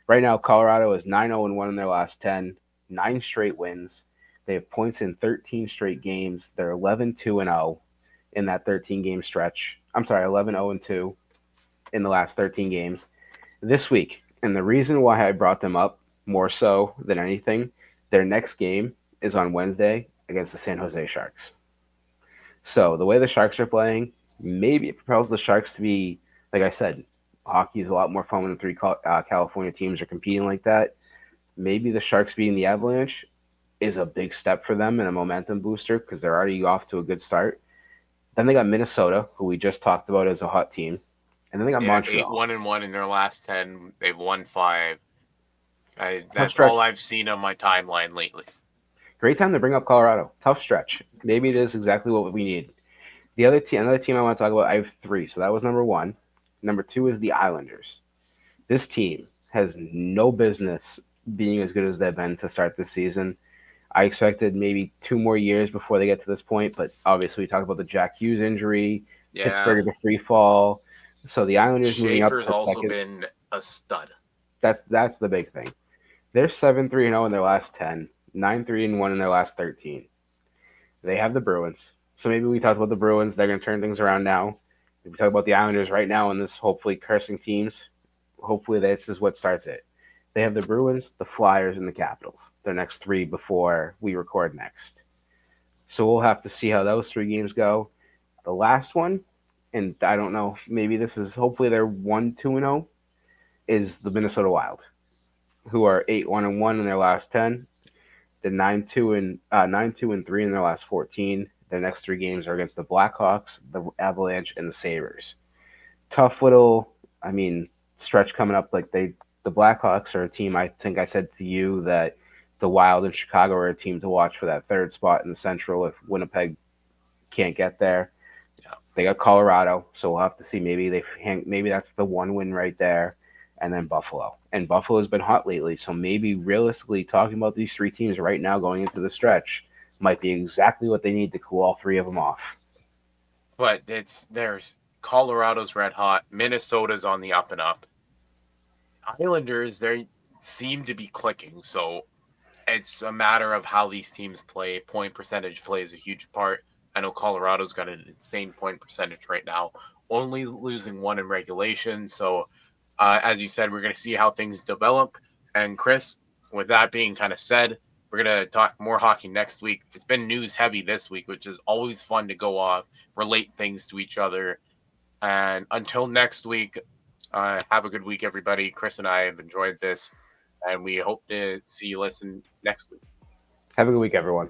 right now, Colorado is 9-0-1 in their last 10, 9 straight wins. They have points in 13 straight games. They're 11-2-0 in that 13-game stretch. I'm sorry, 11-0-2 in the last 13 games. This week, and the reason why I brought them up more so than anything, their next game is on Wednesday against the San Jose Sharks. So the way the Sharks are playing, maybe it propels the Sharks to be, like I said, hockey is a lot more fun when the three California teams are competing like that. Maybe the Sharks beating the Avalanche is a big step for them and a momentum booster because they're already off to a good start. Then they got Minnesota, who we just talked about as a hot team, and then they got Montreal. 8-1-1 in their last 10. They've won 5. Tough That's stretch. all I've seen on my timeline lately. Great time to bring up Colorado. Tough stretch. Maybe it is exactly what we need. The other team, another team I want to talk about, I have 3. So that was number 1. Number 2 is the Islanders. This team has no business being as good as they've been to start this season. I expected maybe 2 more years before they get to this point, but obviously we talked about the Jack Hughes injury, Pittsburgh the free fall. So the Islanders moving up Schaefer's to also second. been a stud. That's the big thing. They're 7-3-0 in their last 10, 9-3-1 in their last 13. They have the Bruins. So maybe we talked about the Bruins. They're going to turn things around now. If we talk about the Islanders right now in this hopefully cursing teams, hopefully this is what starts it. They have the Bruins, the Flyers, and the Capitals. Their next 3 before we record next. So we'll have to see how those 3 games go. The last one, and I don't know, maybe this is hopefully they're 1-2-0, is the Minnesota Wild, who are 8-1-1 in their last 10. They're 9-2-3 in their last 14. Their next 3 games are against the Blackhawks, the Avalanche, and the Sabres. Tough little, stretch coming up. Like the Blackhawks are a team. I think I said to you that the Wild and Chicago are a team to watch for that 3rd spot in the Central if Winnipeg can't get there. Yeah. They got Colorado, so we'll have to see. Maybe that's the 1 win right there. And then Buffalo. And Buffalo's been hot lately, so maybe realistically talking about these 3 teams right now going into the stretch might be exactly what they need to cool all 3 of them off. But there's Colorado's red hot, Minnesota's on the up and up. Islanders, they seem to be clicking, so it's a matter of how these teams play. Point percentage plays a huge part. I know Colorado's got an insane point percentage right now, only losing 1 in regulation, so as you said, we're going to see how things develop. And Chris, with that being kind of said, we're going to talk more hockey next week. It's been news heavy this week, which is always fun to go off, relate things to each other. And until next week, have a good week, everybody. Chris and I have enjoyed this, and we hope to see you listen next week. Have a good week, everyone.